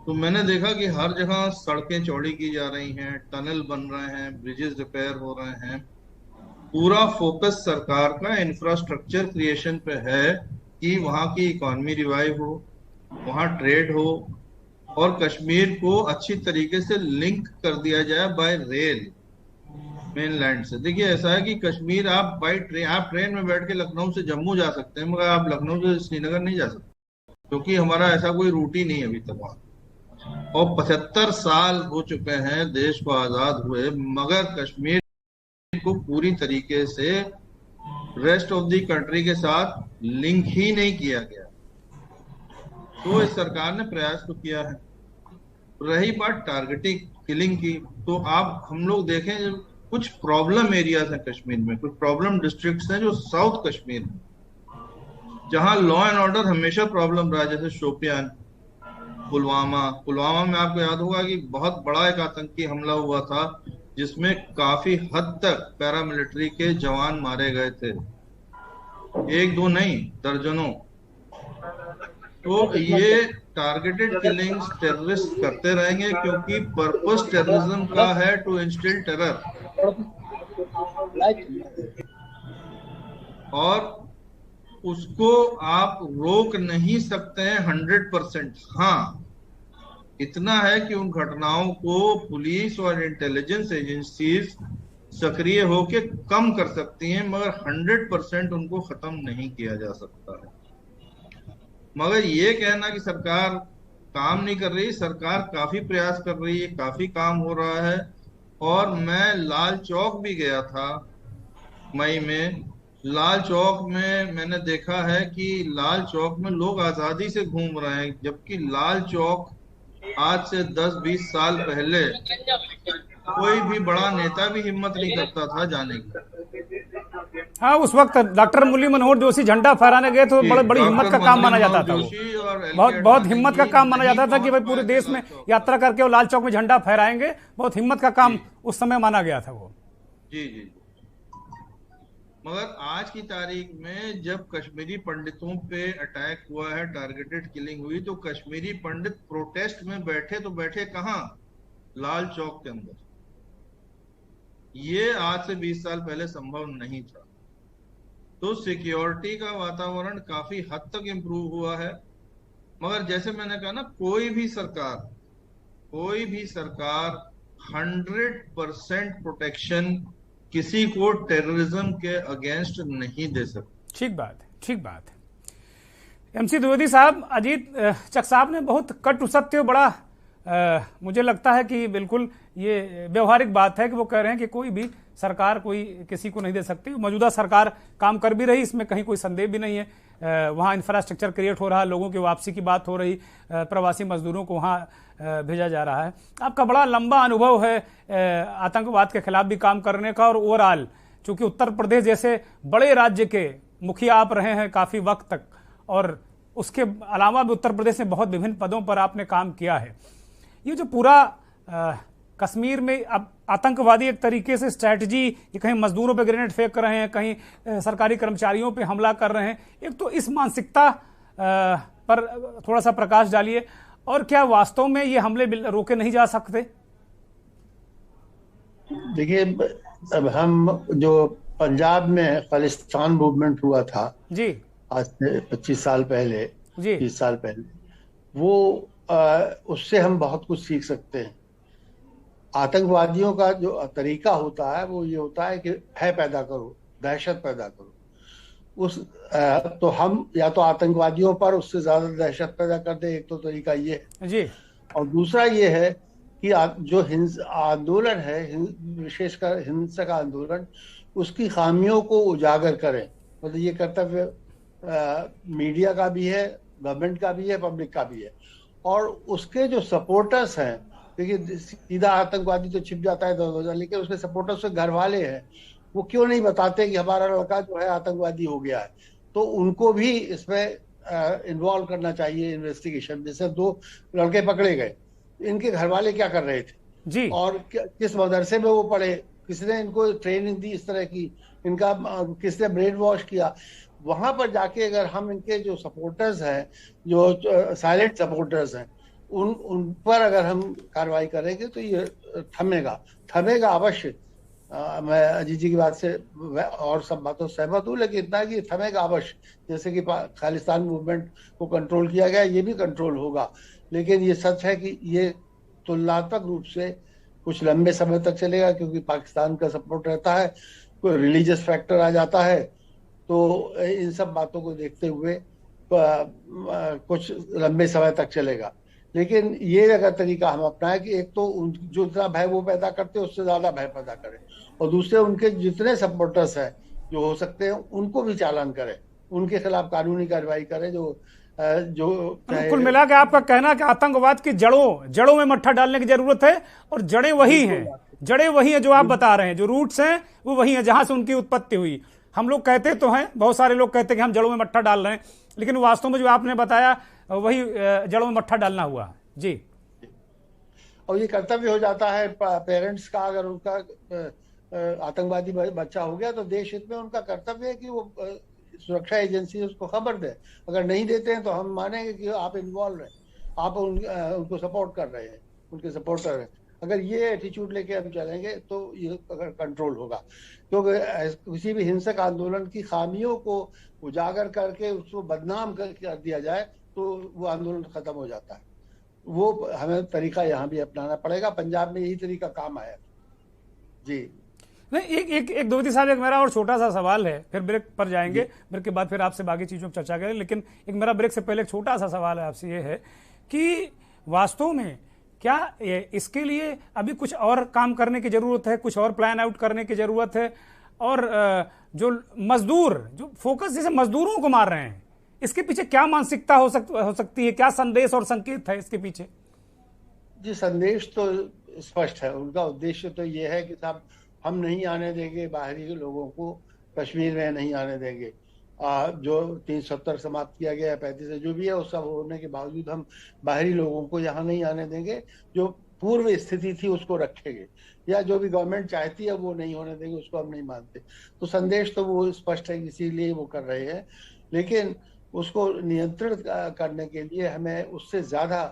तो मैंने देखा कि हर जगह सड़कें चौड़ी की जा रही हैं, टनल बन रहे हैं, ब्रिजेस रिपेयर हो रहे हैं। पूरा फोकस सरकार का इंफ्रास्ट्रक्चर क्रिएशन पे है कि वहां की इकोनॉमी रिवाइव हो, वहां ट्रेड हो, और कश्मीर को अच्छी तरीके से लिंक कर दिया जाए बाय रेल मेनलैंड से। देखिए, ऐसा है कि कश्मीर आप ट्रेन में बैठ के लखनऊ से जम्मू जा सकते हैं, मगर आप लखनऊ से श्रीनगर नहीं जा सकते, क्योंकि हमारा ऐसा कोई रूट ही नहीं है अभी तक वहां। और 75 साल हो चुके हैं देश को आजाद हुए, मगर कश्मीर को पूरी तरीके से रेस्ट ऑफ द कंट्री के साथ लिंक ही नहीं किया गया। तो इस सरकार ने प्रयास तो किया है। रही बात टारगेटिंग किलिंग की, तो आप हम लोग देखें कुछ प्रॉब्लम एरियाज हैं कश्मीर में, कुछ प्रॉब्लम डिस्ट्रिक्ट्स हैं जो साउथ कश्मीर में, जहां लॉ एंड ऑर्डर हमेशा प्रॉब्लम रहा, जैसे शोपियान, पुलवामा में आपको याद होगा कि बहुत बड़ा एक आतंकी हमला हुआ था जिसमें काफी हद तक पैरामिलिट्री के जवान मारे गए थे, एक दो नहीं दर्जनों। तो ये टारगेटेड किलिंग्स टेररिस्ट करते रहेंगे, क्योंकि पर्पस टेररिज्म का है टू इंस्टिल टेरर, और उसको आप रोक नहीं सकते हैं 100%। हाँ, इतना है कि उन घटनाओं को पुलिस और इंटेलिजेंस एजेंसीज सक्रिय होकर कम कर सकती हैं, मगर 100% उनको खत्म नहीं किया जा सकता है। मगर ये कहना कि सरकार काम नहीं कर रही, सरकार काफी प्रयास कर रही है, काफी काम हो रहा है। और मैं लाल चौक भी गया था मई में। लाल चौक में मैंने देखा है कि लाल चौक में लोग आजादी से घूम रहे हैं, जबकि लाल चौक आज से 10-20 साल पहले कोई भी बड़ा नेता भी हिम्मत नहीं करता था जाने की। हाँ, उस वक्त डॉक्टर मुरली मनोहर जोशी झंडा फहराने गए तो बड़ी हिम्मत का काम माना जाता था, बहुत हिम्मत का काम माना जाता था कि भाई पूरे देश में यात्रा करके वो लाल चौक में झंडा फहराएंगे, बहुत हिम्मत का काम उस समय माना गया था वो। जी। मगर आज की तारीख में जब कश्मीरी पंडितों पे अटैक हुआ है, टारगेटेड किलिंग हुई, तो कश्मीरी पंडित प्रोटेस्ट में बैठे तो बैठे कहाँ? लाल चौक के अंदर। ये आज से 20 साल पहले संभव नहीं था। तो सिक्योरिटी का वातावरण काफी हद तक इम्प्रूव हुआ है। मगर जैसे मैंने कहा ना, कोई भी सरकार 100% प्रोटेक्शन किसी को टेररिज्म के अगेंस्ट नहीं दे सकती। ठीक बात है। एमसी द्विवेदी साहब, अजीत चक साहब ने बहुत कटु सत्य, बड़ा मुझे लगता है कि बिल्कुल ये व्यवहारिक बात है कि वो कह रहे हैं कि कोई भी सरकार कोई किसी को नहीं दे सकती। मौजूदा सरकार काम कर भी रही, इसमें कहीं कोई संदेह भी नहीं है। वहाँ इंफ्रास्ट्रक्चर क्रिएट हो रहा, लोगों की वापसी की बात हो रही, प्रवासी मजदूरों को वहाँ भेजा जा रहा है। आपका बड़ा लंबा अनुभव है आतंकवाद के खिलाफ भी काम करने का, और ओवरऑल चूंकि उत्तर प्रदेश जैसे बड़े राज्य के मुखिया आप रहे हैं काफी वक्त तक, और उसके अलावा भी उत्तर प्रदेश में बहुत विभिन्न पदों पर आपने काम किया है। ये जो पूरा कश्मीर में अब आतंकवादी एक तरीके से स्ट्रैटेजी, ये कहीं मजदूरों पे ग्रेनेड फेंक रहे हैं, कहीं सरकारी कर्मचारियों पे हमला कर रहे हैं, एक तो इस मानसिकता पर थोड़ा सा प्रकाश डालिए, और क्या वास्तव में ये हमले रोके नहीं जा सकते? देखिए, अब हम जो पंजाब में खालिस्तान मूवमेंट हुआ था जी, आज से 25 साल पहले, 30 साल पहले, वो उससे हम बहुत कुछ सीख सकते हैं। आतंकवादियों का जो तरीका होता है वो ये होता है कि भय पैदा करो, दहशत पैदा करो। तो हम या तो आतंकवादियों पर उससे ज्यादा दहशत पैदा कर दे, एक तो तरीका ये है जी, और दूसरा ये है कि जो आंदोलन है, विशेषकर हिंसक आंदोलन, उसकी खामियों को उजागर करें। मतलब ये कर्तव्य मीडिया का भी है, गवर्नमेंट का भी है, पब्लिक का भी है। और उसके जो सपोर्टर्स हैं, देखिए सीधा आतंकवादी तो छिप जाता है तो, लेकिन उसके सपोर्टर्स के घर वाले हैं, वो क्यों नहीं बताते कि हमारा लड़का जो है आतंकवादी हो गया है। तो उनको भी इसमें इन्वॉल्व करना चाहिए इन्वेस्टिगेशन। जैसे 2 लड़के पकड़े गए, इनके घर वाले क्या कर रहे थे जी, और किस मदरसे में वो पढ़े, किसने इनको ट्रेनिंग दी इस तरह की, इनका किसने ब्रेन वॉश किया। वहां पर जाके अगर हम इनके जो सपोर्टर्स हैं, जो साइलेंट सपोर्टर्स हैं, उन पर अगर हम कार्रवाई करेंगे तो ये थमेगा अवश्य। मैं अजीत जी की बात से और सब बातों से सहमत हूँ, लेकिन इतना कि थमेगा अवश्य। जैसे कि खालिस्तान मूवमेंट को कंट्रोल किया गया, ये भी कंट्रोल होगा। लेकिन ये सच है कि ये तुलनात्मक रूप से कुछ लंबे समय तक चलेगा, क्योंकि पाकिस्तान का सपोर्ट रहता है, कोई रिलीजियस फैक्टर आ जाता है, तो इन सब बातों को देखते हुए कुछ लंबे समय तक चलेगा। लेकिन ये अगर तरीका हम अपनाएं कि एक तो जो इतना भय वो पैदा करते हैं उससे ज्यादा भय पैदा करें, और दूसरे उनके जितने सपोर्टर्स हैं जो हो सकते हैं उनको भी चालान करें, उनके खिलाफ कानूनी कार्रवाई करें। जो कुल मिला के आपका कहना है कि आतंकवाद की जड़ों में मट्ठा डालने की जरूरत है, और जड़ें वही हैं जो आप बता रहे हैं, जो रूट्स हैं वो वही है जहां से उनकी उत्पत्ति हुई। हम लोग कहते तो हैं, बहुत सारे लोग कहते हैं कि हम जड़ों में मट्ठा डाल रहे हैं, लेकिन वास्तव में जो आपने बताया वही जड़ों में मट्ठा डालना हुआ जी। और ये कर्तव्य हो जाता है पेरेंट्स का, अगर उनका आतंकवादी बच्चा हो गया तो देश हित में उनका कर्तव्य है कि वो सुरक्षा एजेंसी उसको खबर दे। अगर नहीं देते हैं तो हम मानेंगे कि आप इन्वॉल्व हैं, आप उनको सपोर्ट कर रहे हैं, उनके सपोर्टर हैं। अगर ये एटीट्यूड लेके हम चलेंगे तो ये अगर कंट्रोल होगा, क्योंकि किसी भी हिंसक आंदोलन की खामियों को उजागर करके उसको बदनाम कर दिया जाए तो वो आंदोलन खत्म हो जाता है। वो हमें तरीका यहाँ भी अपनाना पड़ेगा। पंजाब में यही तरीका काम आया जी। नहीं, एक द्विवेदी साहब, एक मेरा और छोटा सा सवाल है, फिर ब्रेक पर जाएंगे, ब्रेक के बाद फिर आपसे बाकी चीजों पर चर्चा करें। लेकिन एक मेरा ब्रेक से पहले एक छोटा सा सवाल है आपसे, ये है कि वास्तव में क्या इसके लिए अभी कुछ और काम करने की जरूरत है, कुछ और प्लान आउट करने की जरूरत है, और जो मजदूर जो फोकस जैसे मजदूरों को मार रहे हैं, इसके पीछे क्या मानसिकता हो सकती है, क्या संदेश और संकेत है इसके पीछे? जी, संदेश तो स्पष्ट है। उनका उद्देश्य तो ये है कि साहब हम नहीं आने देंगे बाहरी लोगों को, कश्मीर में नहीं आने देंगे। जो 370 समाप्त किया गया है, 35 जो भी है, वो सब होने के बावजूद हम बाहरी लोगों को यहाँ नहीं आने देंगे। जो पूर्व स्थिति थी उसको रखेंगे, या जो भी गवर्नमेंट चाहती है वो नहीं होने देंगे, उसको हम नहीं मानते। तो संदेश तो वो स्पष्ट है, इसीलिए वो कर रहे हैं। लेकिन उसको नियंत्रित करने के लिए हमें उससे ज्यादा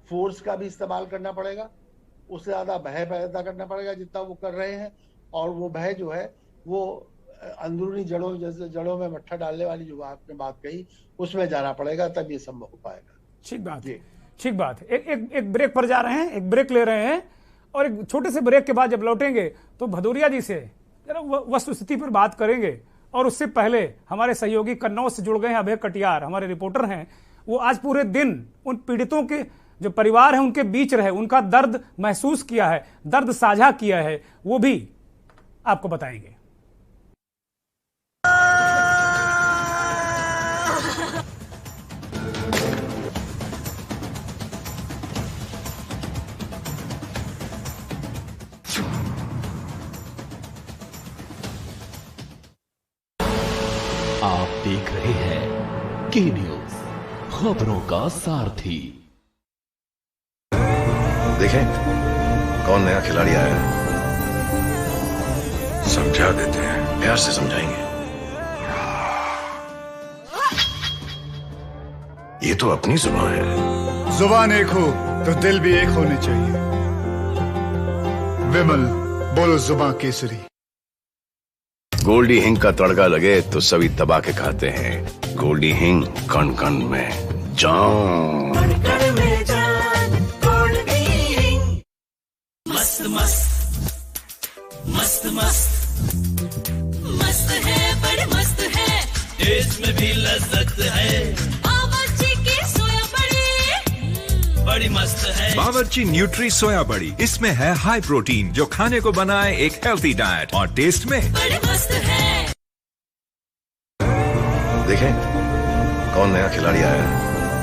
फोर्स का भी इस्तेमाल करना पड़ेगा, उससे ज्यादा भय पैदा करना पड़ेगा जितना वो कर रहे हैं। और वो भय जो है वो अंदरूनी जड़ों, जैसे जड़ों में मट्ठा डालने वाली जो आपने बात कही, उसमें जाना पड़ेगा, तब ये संभव हो पाएगा। ठीक बात है, ठीक बात है। एक ब्रेक पर जा रहे हैं, एक ब्रेक ले रहे हैं, और एक छोटे से ब्रेक के बाद जब लौटेंगे तो भदौरिया जी से जरा वस्तु स्थिति पर बात करेंगे। और उससे पहले हमारे सहयोगी कन्नौज से जुड़ गए हैं अभय कटियार, हमारे रिपोर्टर हैं। वो आज पूरे दिन उन पीड़ितों के जो परिवार है उनके बीच रहे, उनका दर्द महसूस किया है, दर्द साझा किया है, वो भी आपको बताएंगे। आप देख रहे हैं के न्यूज, खबरों का सारथी। देखें कौन नया खिलाड़ी आया है, समझा देते हैं, प्यार से समझाएंगे। ये तो अपनी जुबान है। जुबान एक हो तो दिल भी एक होने चाहिए। विमल बोलो जुबान केसरी। गोल्डी हिंग का तड़का लगे तो सभी दबा के खाते हैं। गोल्डी हिंग कण कण में जान। मस्त मस्त मस्त मस्त मस्त है, बड़ी मस्त है, टेस्ट में भी लज्जत है। बावर्ची की सोया बड़ी बड़ी मस्त है। बावर्ची न्यूट्री सोया बड़ी, इसमें है हाई प्रोटीन जो खाने को बनाए एक हेल्थी डाइट, और टेस्ट में बड़ी मस्त है। देखें कौन नया खिलाड़ी आया है,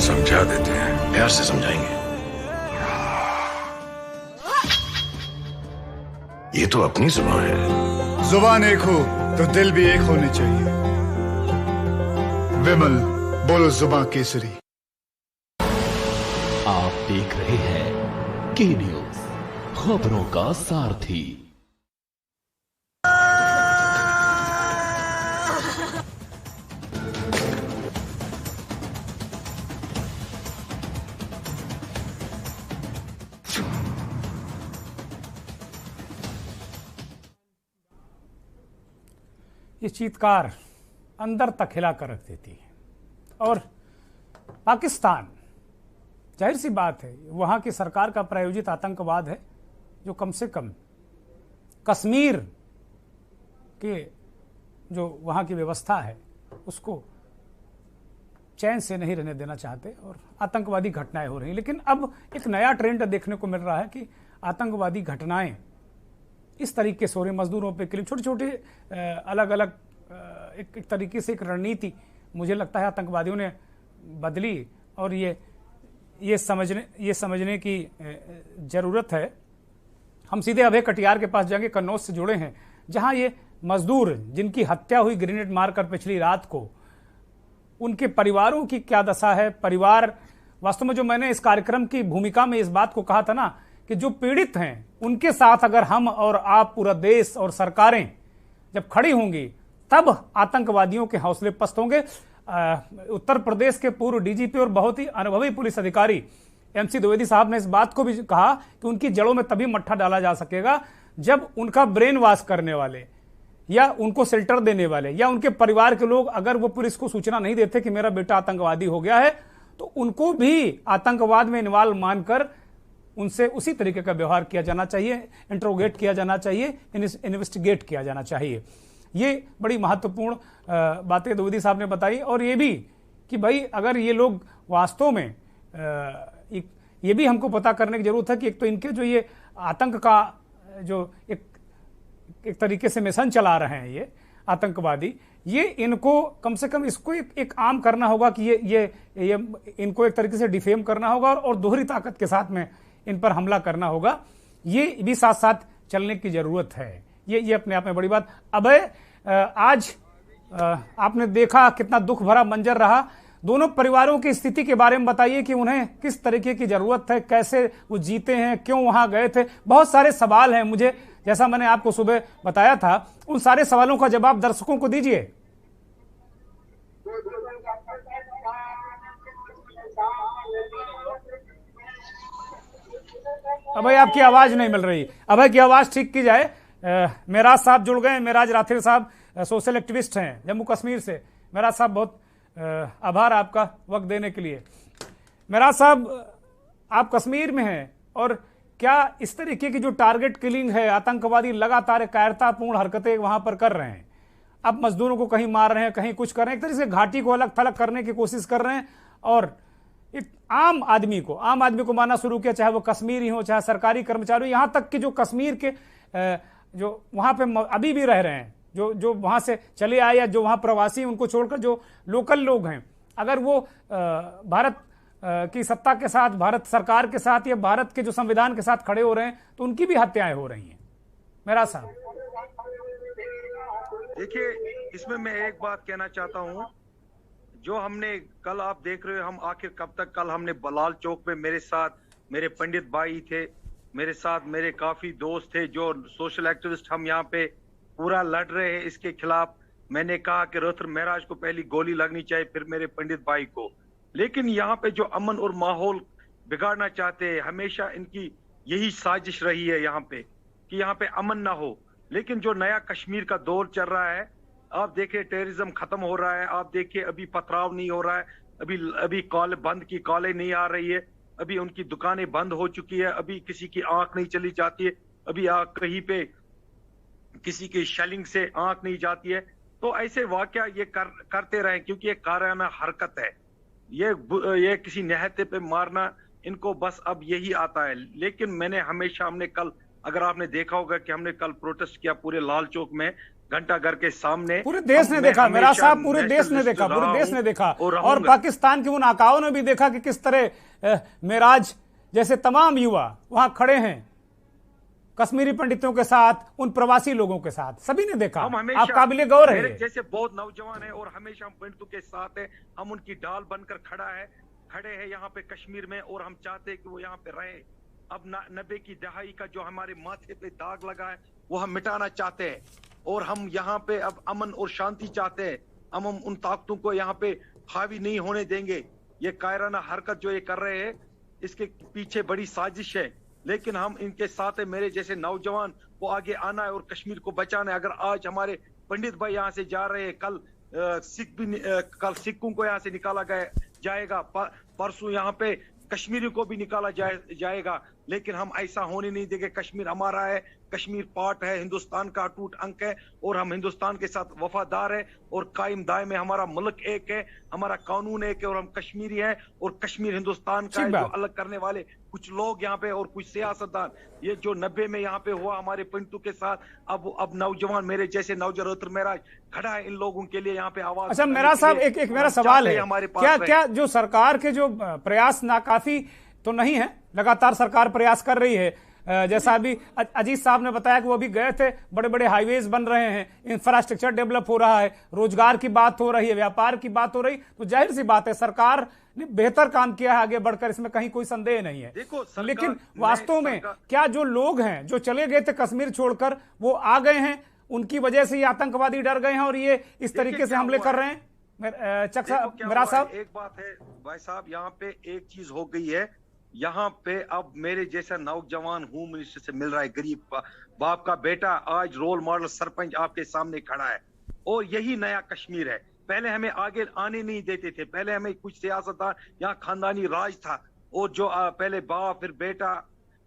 समझा देते हैं, प्यार से समझाएंगे। ये तो अपनी जुबान है। जुबान एक हो तो दिल भी एक होने चाहिए। विमल, बोलो जुबान केसरी। आप देख रहे हैं के न्यूज, खबरों का सारथी। ये चीत्कार अंदर तक हिला कर रख देती है। और पाकिस्तान, जाहिर सी बात है, वहाँ की सरकार का प्रायोजित आतंकवाद है, जो कम से कम कश्मीर के जो वहाँ की व्यवस्था है उसको चैन से नहीं रहने देना चाहते और आतंकवादी घटनाएं हो रही हैं। लेकिन अब एक नया ट्रेंड देखने को मिल रहा है कि आतंकवादी घटनाएं इस तरीके से हो रही, मजदूरों पे क्लिक, छोटे छोटे अलग अलग एक तरीके से एक रणनीति मुझे लगता है आतंकवादियों ने बदली। और ये समझने की ज़रूरत है। हम सीधे अभय कटियार के पास जाएंगे, कन्नौज से जुड़े हैं, जहां ये मजदूर जिनकी हत्या हुई ग्रेनेड मारकर पिछली रात को, उनके परिवारों की क्या दशा है। परिवार वास्तव में, जो मैंने इस कार्यक्रम की भूमिका में इस बात को कहा था ना, कि जो पीड़ित हैं उनके साथ अगर हम और आप, पूरा देश और सरकारें जब खड़ी होंगी, तब आतंकवादियों के हौसले पस्त होंगे। उत्तर प्रदेश के पूर्व डीजीपी और बहुत ही अनुभवी पुलिस अधिकारी MC द्विवेदी साहब ने इस बात को भी कहा कि उनकी जड़ों में तभी मट्ठा डाला जा सकेगा जब उनका ब्रेन वॉश करने वाले या उनको शेल्टर देने वाले या उनके परिवार के लोग, अगर वो पुलिस को सूचना नहीं देते कि मेरा बेटा आतंकवादी हो गया है, तो उनको भी आतंकवाद में इन्वॉल्व मानकर उनसे उसी तरीके का व्यवहार किया जाना चाहिए, इंट्रोगेट किया जाना चाहिए, इन्वेस्टिगेट किया जाना चाहिए। ये बड़ी महत्वपूर्ण बातें द्विवेदी साहब ने बताई। और ये भी कि भाई अगर ये लोग वास्तव में, ये भी हमको पता करने की जरूरत है कि एक तो इनके जो ये आतंक का जो एक तरीके से मिशन चला रहे हैं ये आतंकवादी, ये इनको कम से कम इसको एक आम करना होगा कि ये इनको एक तरीके से डिफेम करना होगा और दोहरी ताकत के साथ में इन पर हमला करना होगा। ये भी साथ साथ चलने की जरूरत है। ये अपने आप में बड़ी बात। अभय, आज आपने देखा कितना दुख भरा मंजर रहा। दोनों परिवारों की स्थिति के बारे में बताइए कि उन्हें किस तरीके की जरूरत है, कैसे वो जीते हैं, क्यों वहां गए थे। बहुत सारे सवाल हैं मुझे, जैसा मैंने आपको सुबह बताया था, उन सारे सवालों का जवाब दर्शकों को दीजिए। अभय, आपकी आवाज नहीं मिल रही। अभय की आवाज ठीक की जाए। मेराज साहब जुड़ गए। मेराज राठिर साहब सोशल एक्टिविस्ट हैं जम्मू कश्मीर से। मेराज साहब, बहुत आभार आपका वक्त देने के लिए। मेराज साहब, आप कश्मीर में हैं और क्या इस तरीके की जो टारगेट किलिंग है, आतंकवादी लगातार कायरतापूर्ण हरकतें वहां पर कर रहे हैं, अब मजदूरों को कहीं मार रहे हैं, कहीं कुछ कर रहे हैं, एक तरह से घाटी को अलग थलग करने की कोशिश कर रहे हैं और आम आदमी को मारना शुरू किया, चाहे वो कश्मीरी हो, चाहे सरकारी कर्मचारी, यहां तक कि जो कश्मीर के जो वहां पे अभी भी रह रहे हैं, जो वहां से चले आए या जो वहां प्रवासी, उनको छोड़कर जो लोकल लोग हैं, अगर वो भारत की सत्ता के साथ, भारत सरकार के साथ या भारत के जो संविधान के साथ खड़े हो रहे हैं, तो उनकी भी हत्याएं हो रही हैं। मेरा साहब, देखिए, इसमें मैं एक बात कहना चाहता हूं, जो हमने कल, आप देख रहे हो, हम आखिर कब तक, कल हमने बलाल चौक पे मेरे साथ मेरे पंडित भाई थे, मेरे साथ मेरे काफी दोस्त थे जो सोशल एक्टिविस्ट, हम यहाँ पे पूरा लड़ रहे हैं इसके खिलाफ। मैंने कहा कि रोहतर महराज को पहली गोली लगनी चाहिए, फिर मेरे पंडित भाई को। लेकिन यहाँ पे जो अमन और माहौल बिगाड़ना चाहते हैं, हमेशा इनकी यही साजिश रही है यहाँ पे कि यहाँ पे अमन ना हो। लेकिन जो नया कश्मीर का दौर चल रहा है, आप देखिए टेररिज्म खत्म हो रहा है, आप देखिए अभी पथराव नहीं हो रहा है, अभी कॉल बंद की कॉलें नहीं आ रही है, अभी उनकी दुकानें बंद हो चुकी है, अभी किसी की आंख नहीं चली जाती है, अभी कहीं पे किसी की शेलिंग से आंख नहीं जाती है। तो ऐसे वाकया ये करते रहे, क्योंकि ये काराना हरकत है, ये किसी निहत्ते पे मारना, इनको बस अब यही आता है। लेकिन हमने कल, अगर आपने देखा होगा कि हमने कल प्रोटेस्ट किया पूरे लाल चौक में, घंटाघर के सामने। पूरे देश ने देखा मेरा साहब, पूरे देश ने देखा, पूरे देश ने देखा, और पाकिस्तान के उन आकाओं ने भी देखा कि किस तरह मेराज जैसे तमाम युवा वहां खड़े हैं कश्मीरी पंडितों के साथ, उन प्रवासी लोगों के साथ, सभी ने देखा। आप काबिले गौर है। जैसे बहुत नौजवान है और हमेशा हम पंडितों के साथ है, हम उनकी ढाल बनकर खड़े हैं यहाँ पे कश्मीर में, और हम चाहते हैं कि वो यहाँ पे रहे। अब 90 की दहाई का जो हमारे माथे पे दाग लगा है वो हम मिटाना चाहते हैं, और हम यहाँ पे अब अमन और शांति चाहते हैं। हम उन ताकतों को यहाँ पे हावी नहीं होने देंगे। ये कायराना हरकत जो ये कर रहे हैं, इसके पीछे बड़ी साजिश है, लेकिन हम इनके साथ है। मेरे जैसे नौजवान को आगे आना है और कश्मीर को बचाना है। अगर आज हमारे पंडित भाई यहाँ से जा रहे हैं, कल कल सिखों को यहाँ से निकाला जाएगा, परसों यहाँ पे कश्मीरी को भी निकाला जाएगा, लेकिन हम ऐसा होने नहीं देंगे। कश्मीर हमारा है, कश्मीर पार्ट है, हिंदुस्तान का अटूट अंग है, और हम हिंदुस्तान के साथ वफादार है और कायम दायम है। हमारा मुल्क एक है, हमारा कानून एक है, और हम कश्मीरी हैं, और कश्मीर हिंदुस्तान का है। जो अलग करने वाले कुछ लोग यहाँ पे और कुछ सियासतदान, ये जो 90 में यहाँ पे हुआ हमारे पंडितों के साथ, अब नौजवान मेरे जैसे नौजवान मेरा खड़ा है इन लोगों के लिए यहाँ पे आवाज। अच्छा मेरा साहब, एक मेरा सवाल है, क्या जो सरकार के जो प्रयास नाकाफी तो नहीं है? लगातार सरकार प्रयास कर रही है। जैसा अभी अजीत साहब ने बताया कि वो अभी गए थे, बड़े बड़े हाईवेज बन रहे हैं, इंफ्रास्ट्रक्चर डेवलप हो रहा है, रोजगार की बात हो रही है, व्यापार की बात हो रही, तो जाहिर सी बात है सरकार ने बेहतर काम किया है आगे बढ़कर, इसमें कहीं कोई संदेह नहीं है। लेकिन वास्तव में क्या जो लोग हैं जो चले गए थे कश्मीर छोड़कर, वो आ गए हैं, उनकी वजह से ये आतंकवादी डर गए हैं और ये इस तरीके से हमले कर रहे हैं? मेरा साहब, एक बात है भाई साहब, यहाँ पे एक चीज हो गई है। यहाँ पे अब मेरे जैसा नौजवान होम मिनिस्टर से मिल रहा है, गरीब बाप का बेटा, आज रोल मॉडल सरपंच आपके सामने खड़ा है, और यही नया कश्मीर है। पहले हमें आगे आने नहीं देते थे, पहले हमें कुछ सियासतदान, यहाँ खानदानी राज था, और जो पहले बाप फिर बेटा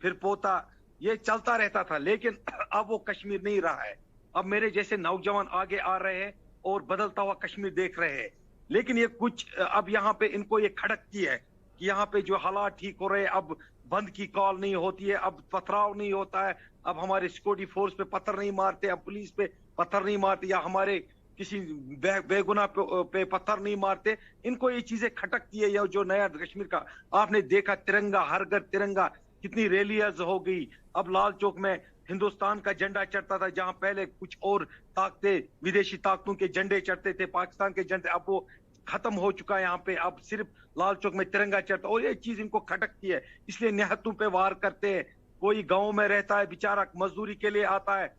फिर पोता, ये चलता रहता था, लेकिन अब वो कश्मीर नहीं रहा है। अब मेरे जैसे नौजवान आगे आ रहे हैं और बदलता हुआ कश्मीर देख रहे हैं, लेकिन ये कुछ अब यहाँ पे इनको ये खड़कती है कि यहाँ पे जो हालात ठीक हो रहे हैं, अब बंद की कॉल नहीं होती है, अब पथराव नहीं होता है, अब हमारे सिक्योरिटी फोर्स पे पत्थर नहीं मारते, अब पुलिस पे पत्थर नहीं मारते, या हमारे किसी बेगुनाह पे पत्थर नहीं मारते। इनको ये चीजें खटकती है। ये जो नया कश्मीर का आपने देखा, तिरंगा, हर घर तिरंगा, कितनी रैलियां हो गई। अब लाल चौक में हिंदुस्तान का झंडा चढ़ता था, जहां पहले कुछ और ताकतें, विदेशी ताकतों के झंडे चढ़ते थे, पाकिस्तान के झंडे, अब वो खत्म हो चुका है। यहाँ पे अब सिर्फ लाल चौक में तिरंगा चढ़ता, और ये चीज इनको खटकती है, इसलिए निहत्तों पे वार करते हैं। कोई गांव में रहता है बेचारा, मजदूरी के लिए आता है,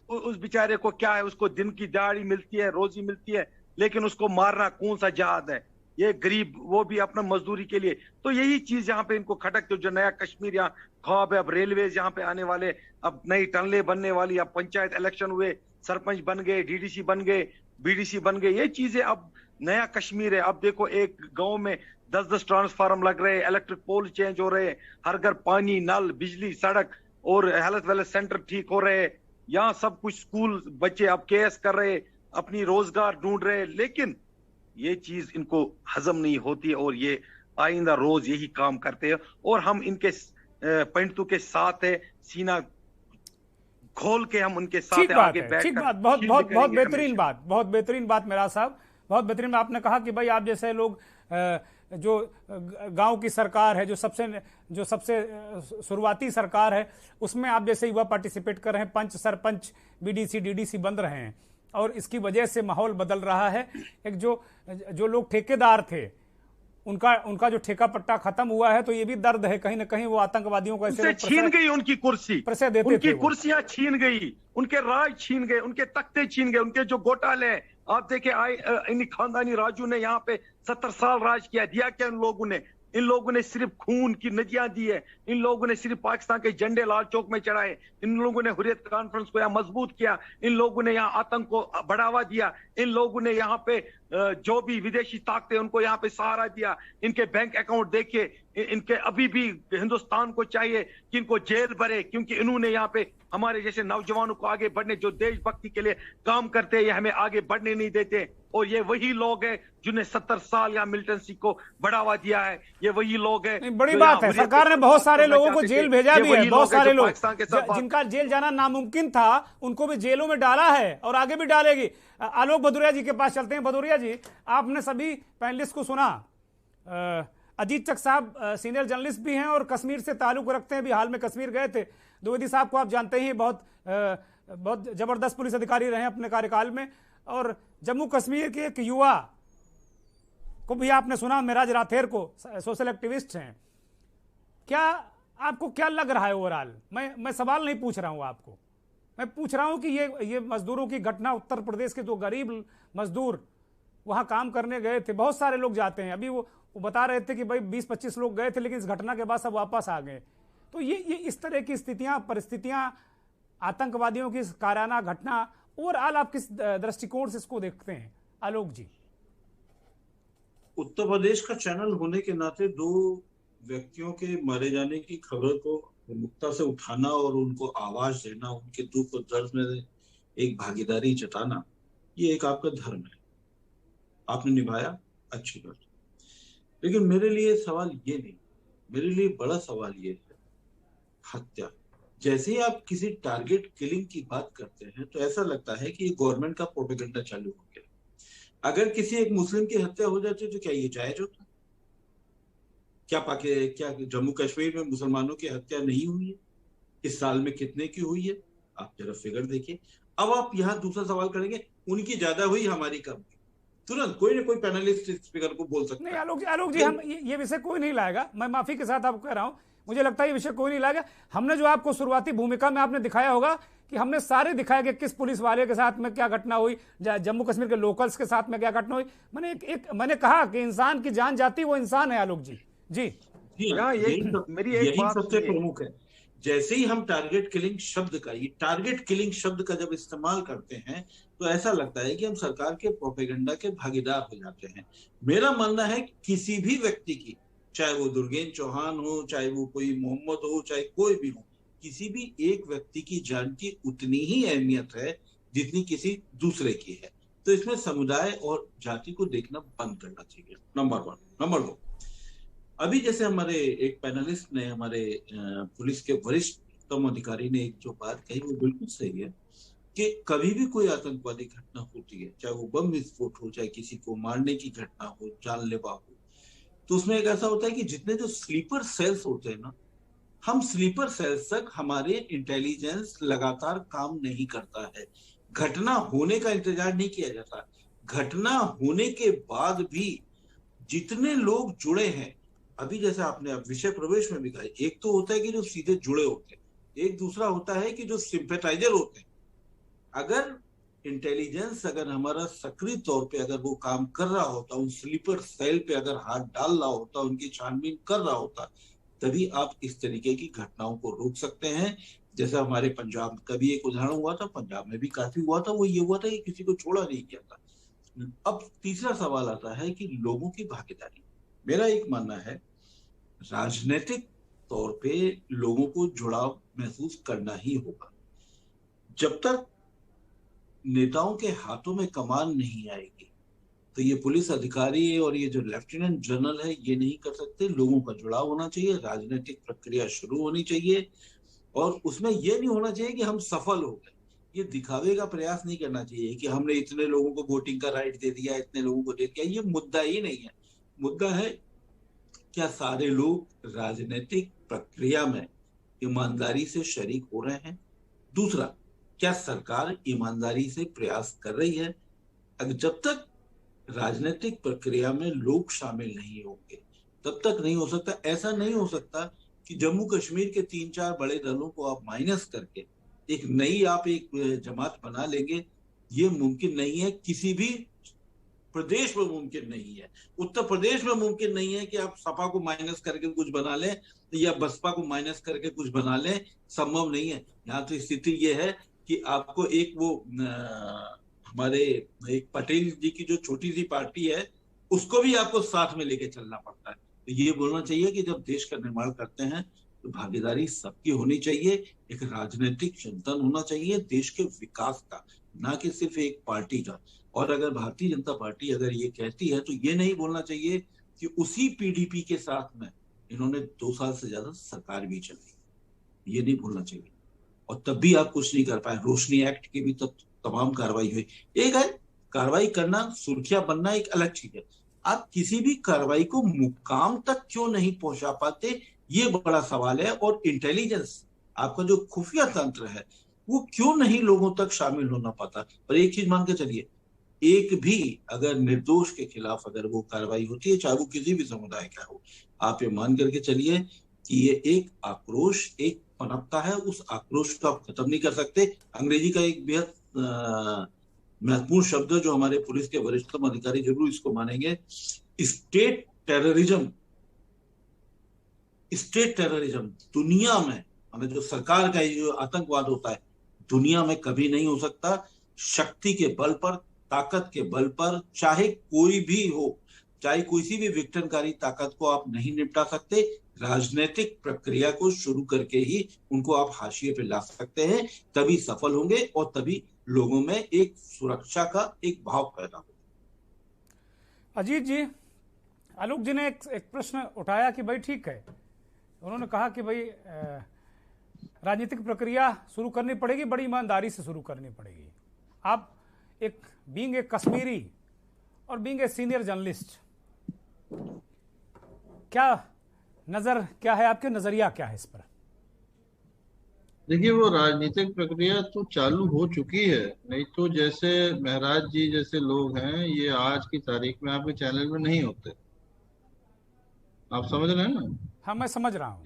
उस बेचारे को क्या है, उसको दिन की दिहाड़ी मिलती है, रोजी मिलती है, लेकिन उसको मारना कौन सा जहाद है? ये गरीब, वो भी अपना मजदूरी के लिए। तो यही चीज यहाँ पे इनको खटकते, जो नया कश्मीर यहाँ ख्वाब है। अब रेलवे यहाँ पे आने वाले, अब नई टनलें बनने वाली, अब पंचायत इलेक्शन हुए, सरपंच बन गए, डीडीसी बन गए, बीडीसी बन गए, ये चीजें अब नया कश्मीर है। अब देखो एक गांव में 10-10 ट्रांसफार्मर लग रहे हैं, इलेक्ट्रिक पोल चेंज हो रहे हैं, हर घर पानी, नल, बिजली, सड़क, और हेल्थ वेलनेस सेंटर ठीक हो रहे हैं। यहाँ सब कुछ, स्कूल बच्चे अब केएस कर रहे हैं, अपनी रोजगार ढूंढ रहे हैं, लेकिन ये चीज इनको हजम नहीं होती, और ये आइंदा रोज यही काम करते हैं, और हम इनके पंडितों के साथ है, सीना खोल के हम उनके साथ आगे बैठ। ठीक बात, बहुत बहुत बहुत बेहतरीन बात, बहुत बेहतरीन बात मेरा साहब, बहुत बेहतरीन। आपने कहा कि भाई आप जैसे लोग जो गांव की सरकार है, जो सबसे शुरुआती सरकार है, उसमें आप जैसे युवा पार्टिसिपेट कर रहे हैं, पंच, सरपंच, बीडीसी, डीडीसी बन रहे हैं, और इसकी वजह से माहौल बदल रहा है। एक जो लोग ठेकेदार थे, उनका जो ठेका पट्टा खत्म हुआ है, तो ये भी दर्द है कहीं ना कहीं। वो आतंकवादियों को ऐसे छीन गई उनकी कुर्सी, उनकी कुर्सियां छीन गई, उनके राज छीन गए, उनके तख्ते छीन गए, उनके जो घोटाले। आप देखे इन खानदानी राजू ने यहाँ पे 70 साल राज किया, दिया क्या इन लोगों ने? इन लोगों ने सिर्फ खून की नदियां दी है, इन लोगों ने सिर्फ पाकिस्तान के झंडे लाल चौक में चढ़ाए, इन लोगों ने हुर्रियत कॉन्फ्रेंस को यहाँ मजबूत किया, इन लोगों ने यहाँ आतंक को बढ़ावा दिया, इन लोगों ने यहाँ पे जो भी विदेशी ताकतें उनको यहाँ पे सहारा दिया, इनके बैंक अकाउंट देखिए, इनके अभी भी हिंदुस्तान को चाहिए कि इनको जेल भरे, क्योंकि इन्होंने यहाँ पे हमारे जैसे नौजवानों को आगे बढ़ने, जो देशभक्ति के लिए काम करते हैं, ये हमें आगे बढ़ने नहीं देते। और ये वही लोग हैं जिन्हें 70 साल या मिलिटेंसी को बढ़ावा दिया है, ये वही लोग हैं। बड़ी बात है, सरकार ने बहुत सारे लोगों को जेल भेजा भी है, बहुत सारे लोग जिनका जेल जाना नामुमकिन था उनको भी जेलों में डाला है और आगे भी डालेगी। आलोक भदौरिया जी के पास चलते हैं। भदौरिया जी, आपने सभी पैनलिस्ट को सुना। अजीत चक साहब सीनियर जर्नलिस्ट भी हैं और कश्मीर से ताल्लुक रखते हैं, भी हाल में कश्मीर गए थे। द्विवेदी साहब को आप जानते ही, बहुत जबरदस्त पुलिस अधिकारी रहे अपने कार्यकाल में। और जम्मू कश्मीर के एक युवा को भी आपने सुना, मेराज राथेर को, सोशल एक्टिविस्ट हैं। क्या आपको क्या लग रहा है ओवरऑल? मैं सवाल नहीं पूछ रहा हूं आपको, मैं पूछ रहा हूं कि ये मजदूरों की घटना, उत्तर प्रदेश के जो गरीब मजदूर वहां काम करने गए थे, बहुत सारे लोग जाते हैं, अभी वो बता रहे थे कि भाई 20-25 लोग गए थे, लेकिन इस घटना के बाद सब वापस आ गए। तो ये इस तरह की स्थितियां, परिस्थितियां, आतंकवादियों की काराना घटना, ओवरऑल आप किस दृष्टिकोण से इसको देखते हैं आलोक जी? उत्तर प्रदेश का चैनल होने के नाते दो व्यक्तियों के मारे जाने की खबर को प्रमुखता से उठाना और उनको आवाज देना, उनके दुख और दर्द में एक भागीदारी जताना, ये एक आपका धर्म है, आपने निभाया, अच्छी बात। लेकिन मेरे लिए सवाल ये नहीं, मेरे लिए बड़ा सवाल ये है हत्या। जैसे ही आप किसी टारगेट किलिंग की बात करते हैं तो ऐसा लगता है कि ये गवर्नमेंट का प्रोपेगेंडा चालू हो गया। अगर किसी एक मुस्लिम की हत्या हो जाती तो क्या ये जायज होता? क्या जम्मू कश्मीर में मुसलमानों की हत्या नहीं हुई है? इस साल में कितने की हुई है? आप जरा फिगर देखिए। अब आप यहाँ दूसरा सवाल करेंगे, उनकी ज्यादा हुई, हमारी कम। तुरंत कोई ना कोई पैनलिस्ट इस फिगर को बोल सकता है। नहीं आलोक जी, हम ये विषय कोई नहीं लाएगा, मैं माफी के साथ आपको कह रहा हूं, मुझे लगता है ये विषय कोई नहीं लाएगा। हमने जो आपको शुरुआती भूमिका में आपने दिखाया होगा कि हमने सारे दिखाया कि किस पुलिस वाले के साथ में क्या घटना हुई, जम्मू कश्मीर के लोकल्स के साथ में क्या घटना हुई। मैंने कहा कि इंसान की जान जाती वो इंसान है। आलोक जी मेरी एक बात सबसे प्रमुख है, जैसे ही हम टारगेट किलिंग शब्द का जब इस्तेमाल करते हैं तो ऐसा लगता है कि हम सरकार के प्रोपेगेंडा के भागीदार हो जाते हैं। मेरा मानना है किसी भी व्यक्ति की, चाहे वो दुर्गेन चौहान हो, चाहे वो कोई मोहम्मद हो, चाहे कोई भी हो, किसी भी एक व्यक्ति की जान की उतनी ही अहमियत है जितनी किसी दूसरे की है। तो इसमें समुदाय और जाति को देखना बंद करना चाहिए, नंबर 1। नंबर 2, अभी जैसे हमारे एक पैनलिस्ट ने, हमारे पुलिस के वरिष्ठतम अधिकारी ने एक जो बात कही वो बिल्कुल सही है कि कभी भी कोई आतंकवादी घटना होती है, चाहे वो बम विस्फोट हो, चाहे किसी को मारने की घटना हो, जानलेवा हो, तो उसमें एक ऐसा होता है कि जितने जो स्लीपर सेल्स होते हैं ना, हम स्लीपर सेल्स तक हमारे इंटेलिजेंस लगातार काम नहीं करता है। घटना होने का इंतजार नहीं किया जाता। घटना होने के बाद भी जितने लोग जुड़े हैं, अभी जैसे आपने अब विषय प्रवेश में भी कहा, एक तो होता है कि जो सीधे जुड़े होते हैं, एक दूसरा होता है कि जो सिंपैथाइजर होते हैं। अगर इंटेलिजेंस अगर हमारा सक्रिय तौर पे अगर वो काम कर रहा होता, उन स्लीपर सेल पे अगर हाथ डाल रहा होता, उनकी छानबीन कर रहा होता, तभी आप इस तरीके की घटनाओं को रोक सकते हैं। जैसा हमारे पंजाब का भी एक उदाहरण हुआ था, पंजाब में भी काफी हुआ था, वो ये हुआ था कि किसी को छोड़ा नहीं गया था। अब तीसरा सवाल आता है कि लोगों की भागीदारी। मेरा एक मानना है राजनीतिक तौर पे लोगों को जुड़ाव महसूस करना ही होगा। जब तक नेताओं के हाथों में कमान नहीं आएगी तो ये पुलिस अधिकारी और ये जो लेफ्टिनेंट जनरल है ये नहीं कर सकते। लोगों का जुड़ाव होना चाहिए, राजनीतिक प्रक्रिया शुरू होनी चाहिए और उसमें ये नहीं होना चाहिए कि हम सफल हो गए। ये दिखावे का प्रयास नहीं करना चाहिए कि हमने इतने लोगों को वोटिंग का राइट दे दिया, इतने लोगों को दे दिया। ये मुद्दा ही नहीं है। मुद्दा है क्या सारे लोग राजनीतिक प्रक्रिया में ईमानदारी से शरीक हो रहे हैं। दूसरा, क्या सरकार ईमानदारी से प्रयास कर रही है। अगर जब तक राजनीतिक प्रक्रिया में लोग शामिल नहीं होंगे तब तक नहीं हो सकता। ऐसा नहीं हो सकता कि जम्मू कश्मीर के 3-4 बड़े दलों को आप माइनस करके एक नई आप एक जमात बना लेंगे, ये मुमकिन नहीं है। किसी भी प्रदेश में मुमकिन नहीं है। उत्तर प्रदेश में मुमकिन नहीं है कि आप सपा को माइनस करके कुछ बना लें या बसपा को माइनस करके कुछ बना लें, संभव नहीं है। यहाँ तो स्थिति ये है कि आपको एक वो हमारे एक पटेल जी की जो छोटी सी पार्टी है उसको भी आपको साथ में लेके चलना पड़ता है। तो ये बोलना चाहिए कि जब देश का निर्माण करते हैं तो भागीदारी सबकी होनी चाहिए, एक राजनीतिक चिंतन होना चाहिए देश के विकास का, ना कि सिर्फ एक पार्टी का। और अगर भारतीय जनता पार्टी अगर ये कहती है तो ये नहीं बोलना चाहिए कि उसी पीडीपी के साथ में इन्होंने 2 साल से ज्यादा सरकार भी चलाई, ये नहीं भूलना चाहिए। और तब भी आप कुछ नहीं कर पाए। रोशनी एक्ट की भी तब तमाम कार्रवाई हुई। एक है कार्रवाई करना, सुर्खियां बनना एक अलग चीज है, आप किसी भी कार्रवाई को मुकाम तक क्यों नहीं पहुंचा पाते, ये बड़ा सवाल है। और इंटेलिजेंस, आपका जो खुफिया तंत्र है वो क्यों नहीं लोगों तक शामिल होना पाता। और एक चीज मान के चलिए, एक भी अगर निर्दोष के खिलाफ अगर वो कार्रवाई होती है, चाहे वो किसी भी समुदाय का हो, आप ये मान करके चलिए कि ये एक आक्रोश एक पनपता है, उस आक्रोश को आप खत्म नहीं कर सकते। अंग्रेजी का एक बेहद महत्वपूर्ण शब्द जो हमारे पुलिस के वरिष्ठतम अधिकारी जरूर इसको मानेंगे, स्टेट टेररिज्म। स्टेट टेररिज्म दुनिया में, मतलब जो सरकार का जो आतंकवाद होता है, दुनिया में कभी नहीं हो सकता। शक्ति के बल पर, ताकत के बल पर, चाहे कोई भी हो, चाहे किसी भी विघटनकारी ताकत को आप नहीं निपटा सकते। राजनीतिक प्रक्रिया को शुरू करके ही उनको आप हाशिए पे ला सकते हैं, तभी सफल होंगे और तभी लोगों में एक सुरक्षा का एक भाव पैदा होगा। अजीत जी, आलोक जी ने एक प्रश्न उठाया कि भाई ठीक है, उन्होंने कहा कि भाई राजनीतिक प्रक्रिया शुरू करनी पड़ेगी, बड़ी ईमानदारी से शुरू करनी पड़ेगी। आप एक बीइंग ए कश्मीरी और बीइंग ए सीनियर जर्नलिस्ट, क्या है आपके नजरिया, क्या है इस पर? देखिए, वो राजनीतिक प्रक्रिया तो चालू हो चुकी है। नहीं तो जैसे महराज जी जैसे लोग हैं, ये आज की तारीख में आपके चैनल में नहीं होते। आप समझ रहे हैं ना? हाँ, मैं समझ रहा हूँ।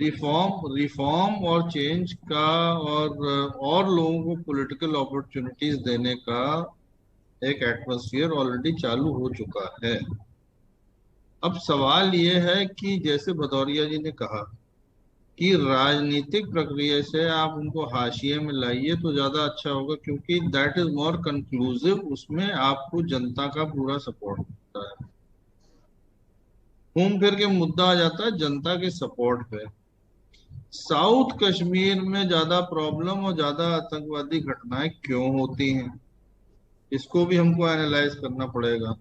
रिफॉर्म और चेंज का और लोगों को पॉलिटिकल अपॉर्चुनिटीज देने का एक एटमॉस्फेयर ऑलरेडी चालू हो चुका है। अब सवाल ये है कि जैसे भदौरिया जी ने कहा कि राजनीतिक प्रक्रिया से आप उनको हाशिए में लाइए तो ज्यादा अच्छा होगा, क्योंकि दैट इज मोर कंक्लूसिव। उसमें आपको जनता का पूरा सपोर्ट होता है। घूम फिर के मुद्दा आ जाता है जनता के सपोर्ट पे। साउथ कश्मीर में ज्यादा प्रॉब्लम और ज्यादा आतंकवादी घटनाएं क्यों होती हैं, इसको भी हमको एनालाइज करना पड़ेगा।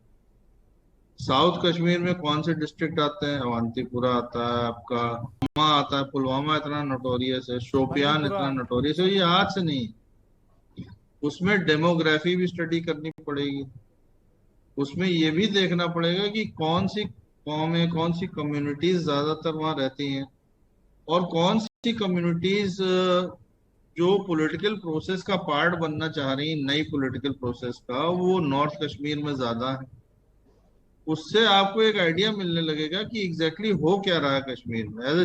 साउथ कश्मीर में कौन से डिस्ट्रिक्ट आते हैं? अवंतीपुरा आता है, आपका पुलवामा आता है। पुलवामा इतना नोटोरियस है, शोपियान इतना नोटोरियस है, ये आज से नहीं। उसमें डेमोग्राफी भी स्टडी करनी पड़ेगी। उसमें ये भी देखना पड़ेगा कि कौन सी कौमें, कौन सी कम्युनिटीज ज्यादातर वहां रहती हैं, और कौन सी कम्युनिटीज जो पॉलिटिकल प्रोसेस का पार्ट बनना चाह रही है, नई पॉलिटिकल प्रोसेस का, वो नॉर्थ कश्मीर में ज्यादा है। उससे आपको एक आइडिया मिलने लगेगा कि एग्जैक्टली हो क्या रहा है कश्मीर में। एज ए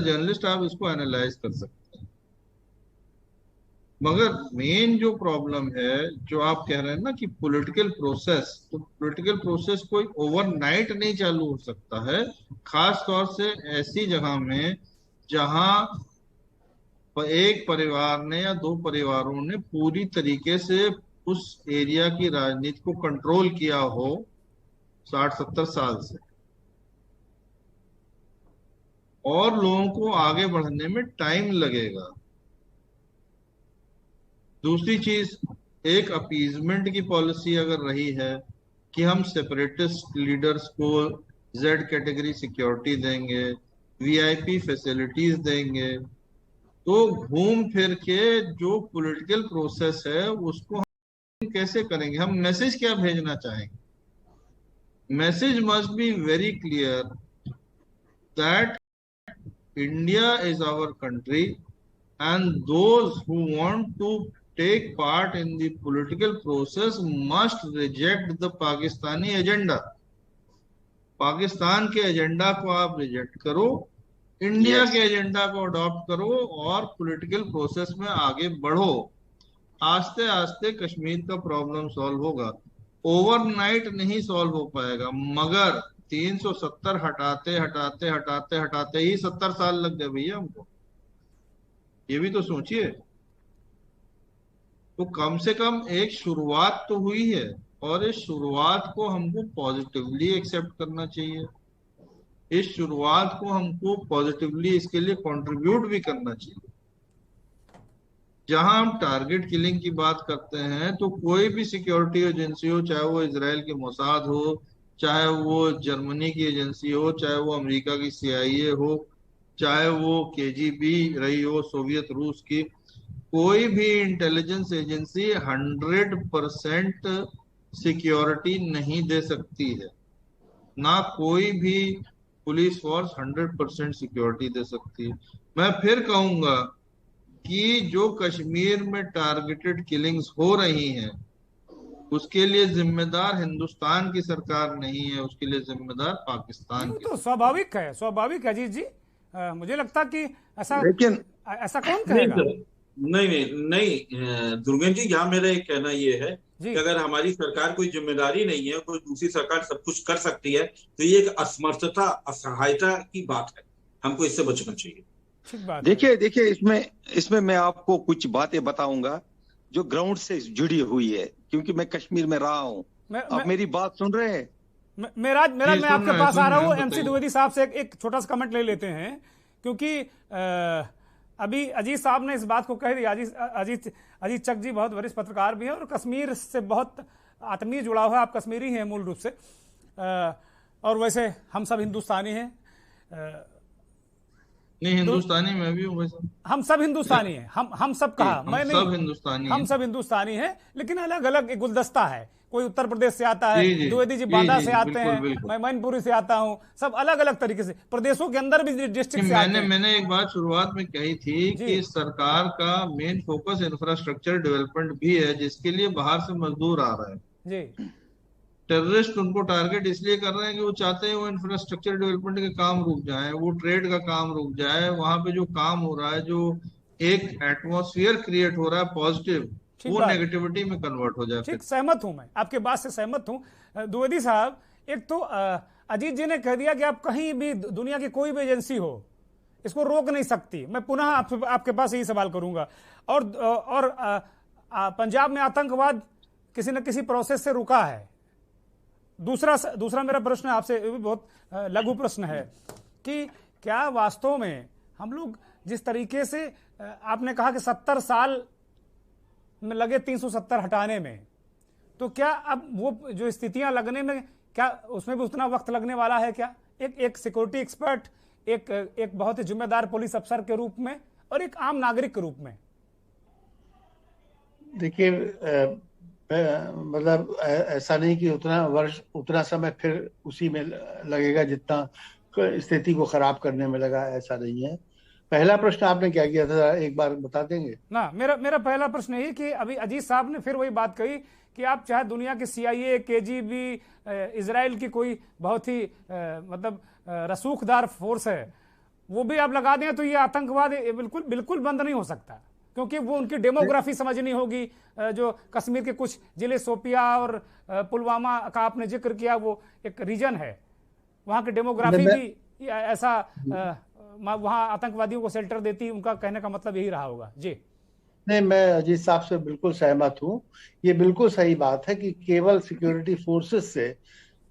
जर्नलिस्ट आप इसको एनालाइज कर सकते हैं। मगर मेन जो प्रॉब्लम है, जो आप कह रहे हैं ना कि पॉलिटिकल प्रोसेस, तो पॉलिटिकल प्रोसेस कोई ओवरनाइट नहीं चालू हो सकता है, खास तौर से ऐसी जगह में जहां एक परिवार ने या 2 परिवारों ने पूरी तरीके से उस एरिया की राजनीति को कंट्रोल किया हो 60-70 साल से, और लोगों को आगे बढ़ने में टाइम लगेगा। दूसरी चीज, एक अपीजमेंट की पॉलिसी अगर रही है कि हम सेपरेटिस्ट लीडर्स को Z कैटेगरी सिक्योरिटी देंगे, VIP फैसिलिटीज देंगे, तो घूम फिर के जो पॉलिटिकल प्रोसेस है उसको कैसे करेंगे? हम मैसेज क्या भेजना चाहेंगे? Message must be very clear that India is our country and those who want to take part in the political process must reject the Pakistani agenda. Pakistan के एजेंडा को आप रिजेक्ट करो, इंडिया के एजेंडा को अडॉप्ट करो और पॉलिटिकल प्रोसेस में आगे बढ़ो। आस्ते आस्ते कश्मीर का प्रॉब्लम सॉल्व होगा, ओवरनाइट नहीं सॉल्व हो पाएगा। मगर 370 हटाते ही 70 साल लग गए भैया हमको, ये भी तो सोचिए। तो कम से कम एक शुरुआत तो हुई है, और इस शुरुआत को हमको पॉजिटिवली एक्सेप्ट करना चाहिए। इस शुरुआत को हमको पॉजिटिवली इसके लिए कंट्रीब्यूट भी करना चाहिए। जहां हम टारगेट किलिंग की बात करते हैं तो कोई भी सिक्योरिटी एजेंसी हो, चाहे वो इजराइल के मोसाद हो, चाहे वो जर्मनी की एजेंसी हो, चाहे वो अमेरिका की CIA हो, चाहे वो KGB रही हो सोवियत रूस की, कोई भी इंटेलिजेंस एजेंसी 100% सिक्योरिटी नहीं दे सकती है। ना कोई भी पुलिस फोर्स 100% सिक्योरिटी दे सकती है। मैं फिर कहूंगा कि जो कश्मीर में टारगेटेड किलिंग्स हो रही हैं उसके लिए जिम्मेदार हिंदुस्तान की सरकार नहीं है, उसके लिए जिम्मेदार पाकिस्तान की। तो स्वाभाविक है अजीत जी। मुझे लगता कि ऐसा कौन कहेगा? नहीं दुर्गेश जी, यहाँ मेरा एक कहना ये है कि अगर हमारी सरकार कोई जिम्मेदारी नहीं है, कोई दूसरी सरकार सब कुछ कर सकती है, तो ये एक असमर्थता, असहायता की बात है। हमको इससे बचना चाहिए। देखिए इसमें मैं आपको कुछ बातें बताऊंगा जो ग्राउंड से जुड़ी हुई है, क्योंकि मैं कश्मीर में रहा हूँ। आप मेरी बात सुन रहे हैं? मैं आपके पास आ रहा हूँ। MC द्विवेदी साहब से एक छोटा सा कमेंट ले लेते हैं, क्योंकि अभी अजीत साहब ने इस बात को कह दिया। अजीत चक जी बहुत वरिष्ठ पत्रकार भी हैं और कश्मीर से बहुत आत्मीय जुड़ाव है। आप कश्मीरी हैं मूल रूप से, और वैसे हम सब हिंदुस्तानी हैं। नहीं, हिंदुस्तानी मैं भी हूँ वैसे। हम सब हिंदुस्तानी हैं। हम सब कहा, मैं नहीं, हम सब हिंदुस्तानी हैं, लेकिन अलग अलग एक गुलदस्ता है। कोई उत्तर प्रदेश से आता है, द्विवेदी जी बांदा से आते हैं, मैं मैनपुरी से आता हूँ। सब अलग अलग तरीके से प्रदेशों के अंदर भी डिस्ट्रिक्ट से आते हैं। मैंने एक बात शुरुआत में कही थी कि सरकार का मेन फोकस इंफ्रास्ट्रक्चर डेवलपमेंट भी है, जिसके लिए बाहर से मजदूर आ रहे हैं जी। टेररिस्ट उनको टारगेट इसलिए कर रहे हैं कि वो चाहते हैं वो इंफ्रास्ट्रक्चर डेवलपमेंट के काम रुक जाए, वो ट्रेड का काम रुक जाए, वहां पे जो काम हो रहा है, जो एक एटमॉस्फेयर क्रिएट हो रहा है पॉजिटिव, वो नेगेटिविटी में कन्वर्ट हो जाए। ठीक, सहमत हूं, मैं आपके बात से सहमत हूं। द्विवेदी साहब, एक तो अजीत जी ने कह दिया कि आप कहीं भी दुनिया की कोई भी एजेंसी हो इसको रोक नहीं सकती। मैं पुनः आपके पास यही सवाल करूंगा। और पंजाब में आतंकवाद किसी न किसी प्रोसेस से रुका है। दूसरा मेरा प्रश्न आपसे बहुत लघु प्रश्न है कि क्या वास्तव में हम लोग जिस तरीके से आपने कहा कि 70 साल में लगे 370 हटाने में, तो क्या अब वो जो स्थितियां लगने में, क्या उसमें भी उतना वक्त लगने वाला है क्या? एक सिक्योरिटी एक्सपर्ट, एक बहुत ही जिम्मेदार पुलिस अफसर के रूप में और एक आम नागरिक के रूप में। देखिए, मतलब ऐसा नहीं कि उतना समय फिर उसी में लगेगा जितना स्थिति को खराब करने में लगा, ऐसा नहीं है। पहला प्रश्न आपने क्या किया था, एक बार बता देंगे ना? मेरा पहला प्रश्न यही कि अभी अजीत साहब ने फिर वही बात कही कि आप चाहे दुनिया की CIA, KGB, इजराइल की कोई बहुत ही मतलब रसूखदार फोर्स है, वो भी आप लगा दें तो ये आतंकवाद बिल्कुल बंद नहीं हो सकता, क्योंकि वो उनकी डेमोग्राफी समझनी होगी। जो कश्मीर के कुछ जिले सोपिया और पुलवामा का आपने जिक्र किया, वो एक रीजन है, वहां की डेमोग्राफी भी ऐसा वहां आतंकवादियों को शेल्टर देती, उनका कहने का मतलब यही रहा होगा। जी नहीं, मैं अजीत साहब से बिल्कुल सहमत हूँ। ये बिल्कुल सही बात है कि केवल सिक्योरिटी फोर्सेस से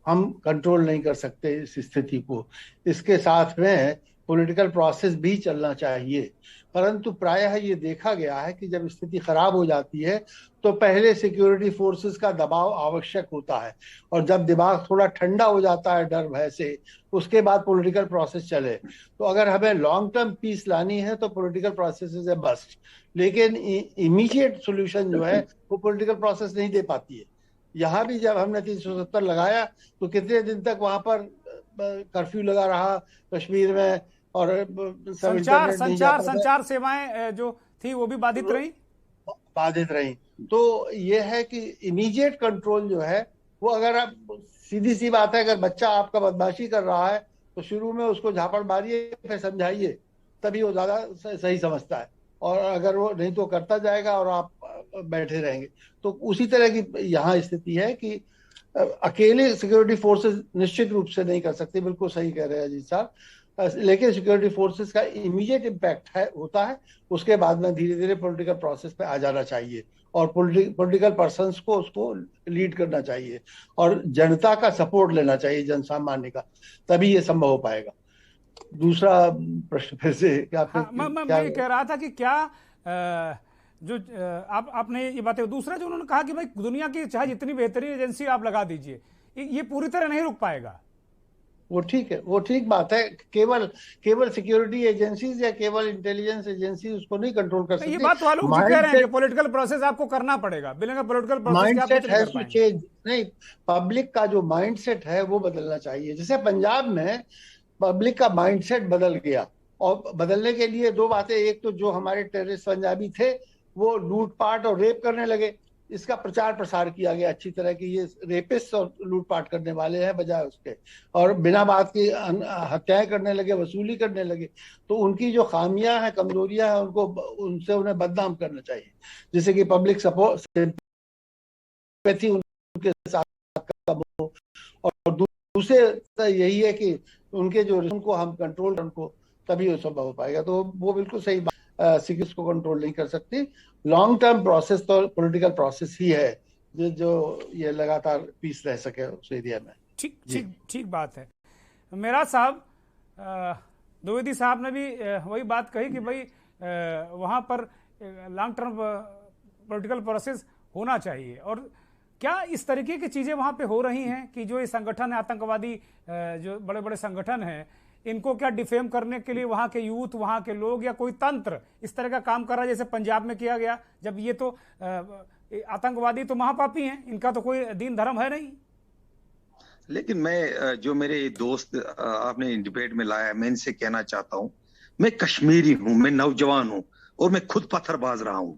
हम कंट्रोल नहीं कर सकते इस स्थिति को। इसके साथ में पॉलिटिकल प्रोसेस भी चलना चाहिए, परंतु प्रायः ये देखा गया है कि जब स्थिति खराब हो जाती है तो पहले सिक्योरिटी फोर्सेस का दबाव आवश्यक होता है, और जब दिमाग थोड़ा ठंडा हो जाता है डर भय से, उसके बाद पॉलिटिकल प्रोसेस चले। तो अगर हमें लॉन्ग टर्म पीस लानी है तो political process is a must, लेकिन इमीडिएट सोल्यूशन जो है वो पॉलिटिकल प्रोसेस नहीं दे पाती है। यहाँ भी जब हमने 370 लगाया तो कितने दिन तक वहां पर कर्फ्यू लगा रहा कश्मीर में, और संचार सेवाएं जो थी वो भी बाधित रही। तो ये है कि इमीडिएट कंट्रोल जो है वो, अगर आप सीधी सी बात है, अगर बच्चा आपका बदमाशी कर रहा है तो शुरू में उसको झापड़ मारिए, फिर समझाइए, तभी वो ज्यादा सही समझता है। और अगर वो नहीं तो करता जाएगा और आप बैठे रहेंगे। तो उसी तरह की यहाँ स्थिति है कि अकेले सिक्योरिटी फोर्सेस निश्चित रूप से नहीं कर सकते। बिल्कुल सही कह रहे हैं अजीत साहब। लेकिन सिक्योरिटी फोर्सेस का इमीडिएट इम्पैक्ट होता है, उसके बाद में धीरे धीरे पॉलिटिकल प्रोसेस पे आ जाना चाहिए और पॉलिटिकल पर्सन्स को उसको लीड करना चाहिए और जनता का सपोर्ट लेना चाहिए, जन सामान्य का, तभी ये संभव हो पाएगा। दूसरा प्रश्न फिर से मैं ये कह रहा था कि क्या आपने ये बातें, दूसरा जो उन्होंने कहा कि भाई दुनिया की चाहे जितनी बेहतरीन एजेंसी आप लगा दीजिए, ये पूरी तरह नहीं रुक पाएगा। वो ठीक है, वो ठीक बात है। केवल सिक्योरिटी एजेंसीज या केवल इंटेलिजेंस एजेंसी उसको नहीं कंट्रोल कर सकती। ये बात वालों कह रहे हैं कि पॉलिटिकल प्रोसेस आपको करना पड़ेगा, बिना political process mindset has to change. नहीं, पब्लिक का जो माइंडसेट है वो बदलना चाहिए। जैसे पंजाब में पब्लिक का माइंडसेट बदल गया, और बदलने के लिए दो बातें, एक तो जो हमारे टेररिस्ट पंजाबी थे वो लूटपाट और रेप करने लगे, इसका प्रचार प्रसार किया गया अच्छी तरह कि ये रेपिस्ट और लूटपाट करने वाले हैं बजाय उसके, और बिना बात की हत्याएं करने लगे, वसूली करने लगे। तो उनकी जो खामियां हैं, कमजोरियां हैं, उन्हें बदनाम करना चाहिए, जैसे कि पब्लिक सपोर्ट सिंपैथी उनके साथ कम हो। और दूसरे यही है कि उनके जो उनको हम कंट्रोल, उनको तभी वो संभव हो पाएगा। तो वो बिल्कुल सही बात, सिक्योरिटी को कंट्रोल नहीं कर सकती। लॉन्ग टर्म प्रोसेस तो पॉलिटिकल प्रोसेस ही है जो ये लगातार पीस रह सके उस एरिया में। ठीक बात है। मेरा साहब, द्विवेदी साहब ने भी वही बात कही कि भाई वहाँ पर लॉन्ग टर्म पॉलिटिकल प्रोसेस होना चाहिए। और क्या इस तरीके की चीजें वहाँ पे हो रही हैं कि जो ये संगठन है, आतंकवादी जो बड़े बड़े संगठन हैं, इनको क्या डिफेम करने के लिए वहां के यूथ, वहां के लोग या कोई तंत्र इस तरह का काम कर रहा है जैसे पंजाब में किया गया? जब ये तो आतंकवादी तो महापापी हैं, इनका तो कोई दीन धर्म है नहीं। लेकिन मैं, जो मेरे दोस्त आपने डिबेट में लाया, मैं इनसे कहना चाहता हूं, मैं कश्मीरी हूं, मैं नौजवान हूं और मैं खुद पत्थरबाज रहा हूं,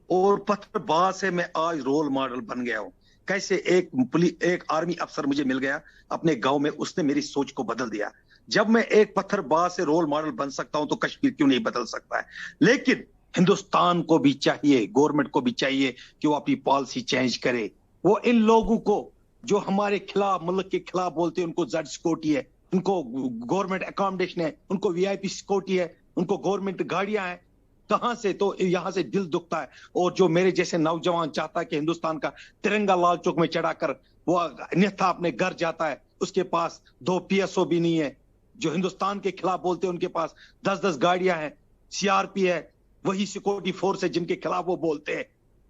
और पत्थरबाज से मैं आज रोल मॉडल बन गया हूं। कैसे एक आर्मी अफसर मुझे मिल गया अपने गांव में, उसने मेरी सोच को बदल दिया। जब मैं एक पत्थरबाज से रोल मॉडल बन सकता हूं तो कश्मीर क्यों नहीं बदल सकता है? लेकिन हिंदुस्तान को भी चाहिए, गवर्नमेंट को भी चाहिए कि वो अपनी पॉलिसी चेंज करे। वो इन लोगों को जो हमारे खिलाफ, मुल्क के खिलाफ बोलते हैं, उनको जज सिक्योरिटी है, उनको गवर्नमेंट अकोमोडेशन है, उनको वीआईपी सिक्योरिटी है, उनको गवर्नमेंट गाड़ियां हैं, कहां से? तो यहां से दिल दुखता है। और जो मेरे जैसे नौजवान चाहता है कि हिंदुस्तान का तिरंगा लाल चौक में चढ़ाकर वो अन्यथा अपने घर जाता है, उसके पास 2 PSO भी नहीं है। जो हिंदुस्तान के खिलाफ बोलते हैं उनके पास 10-10 गाड़ियां हैं, CRP है, वही सिक्योरिटी फोर्स है जिनके खिलाफ वो बोलते हैं।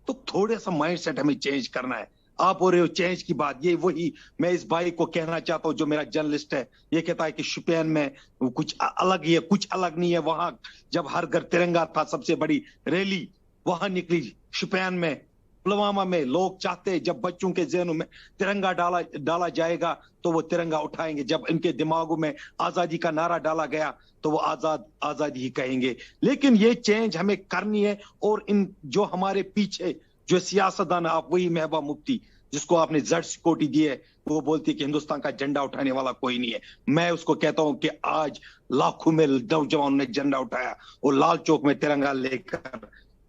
तो थोड़ा सा माइंडसेट हमें चेंज करना है। आप हो रहे हो चेंज की बात, ये वही मैं इस भाई को कहना चाहता हूं जो मेरा जर्नलिस्ट है, ये कहता है कि शुपियन में कुछ अलग ही है, कुछ अलग नहीं है। वहां जब हर घर तिरंगा था, सबसे बड़ी रैली वहां निकली शुपियन में, पुलवामा में। लोग चाहते हैं जब बच्चों के ज़हनों में तिरंगा डाला जाएगा तो वो तिरंगा उठाएंगे। जब इनके दिमागों में आजादी का नारा डाला गया तो वो आजादी ही कहेंगे। लेकिन ये चेंज हमें करनी है। और इन जो हमारे पीछे जो सियासतदान, आप वही महबूबा मुफ्ती जिसको आपने जड़ सिक्योरिटी दी है, वो बोलती है कि हिंदुस्तान का झंडा उठाने वाला कोई नहीं है। मैं उसको कहता हूं कि आज लाखों में नौजवानों ने झंडा उठाया और लाल चौक में तिरंगा लेकर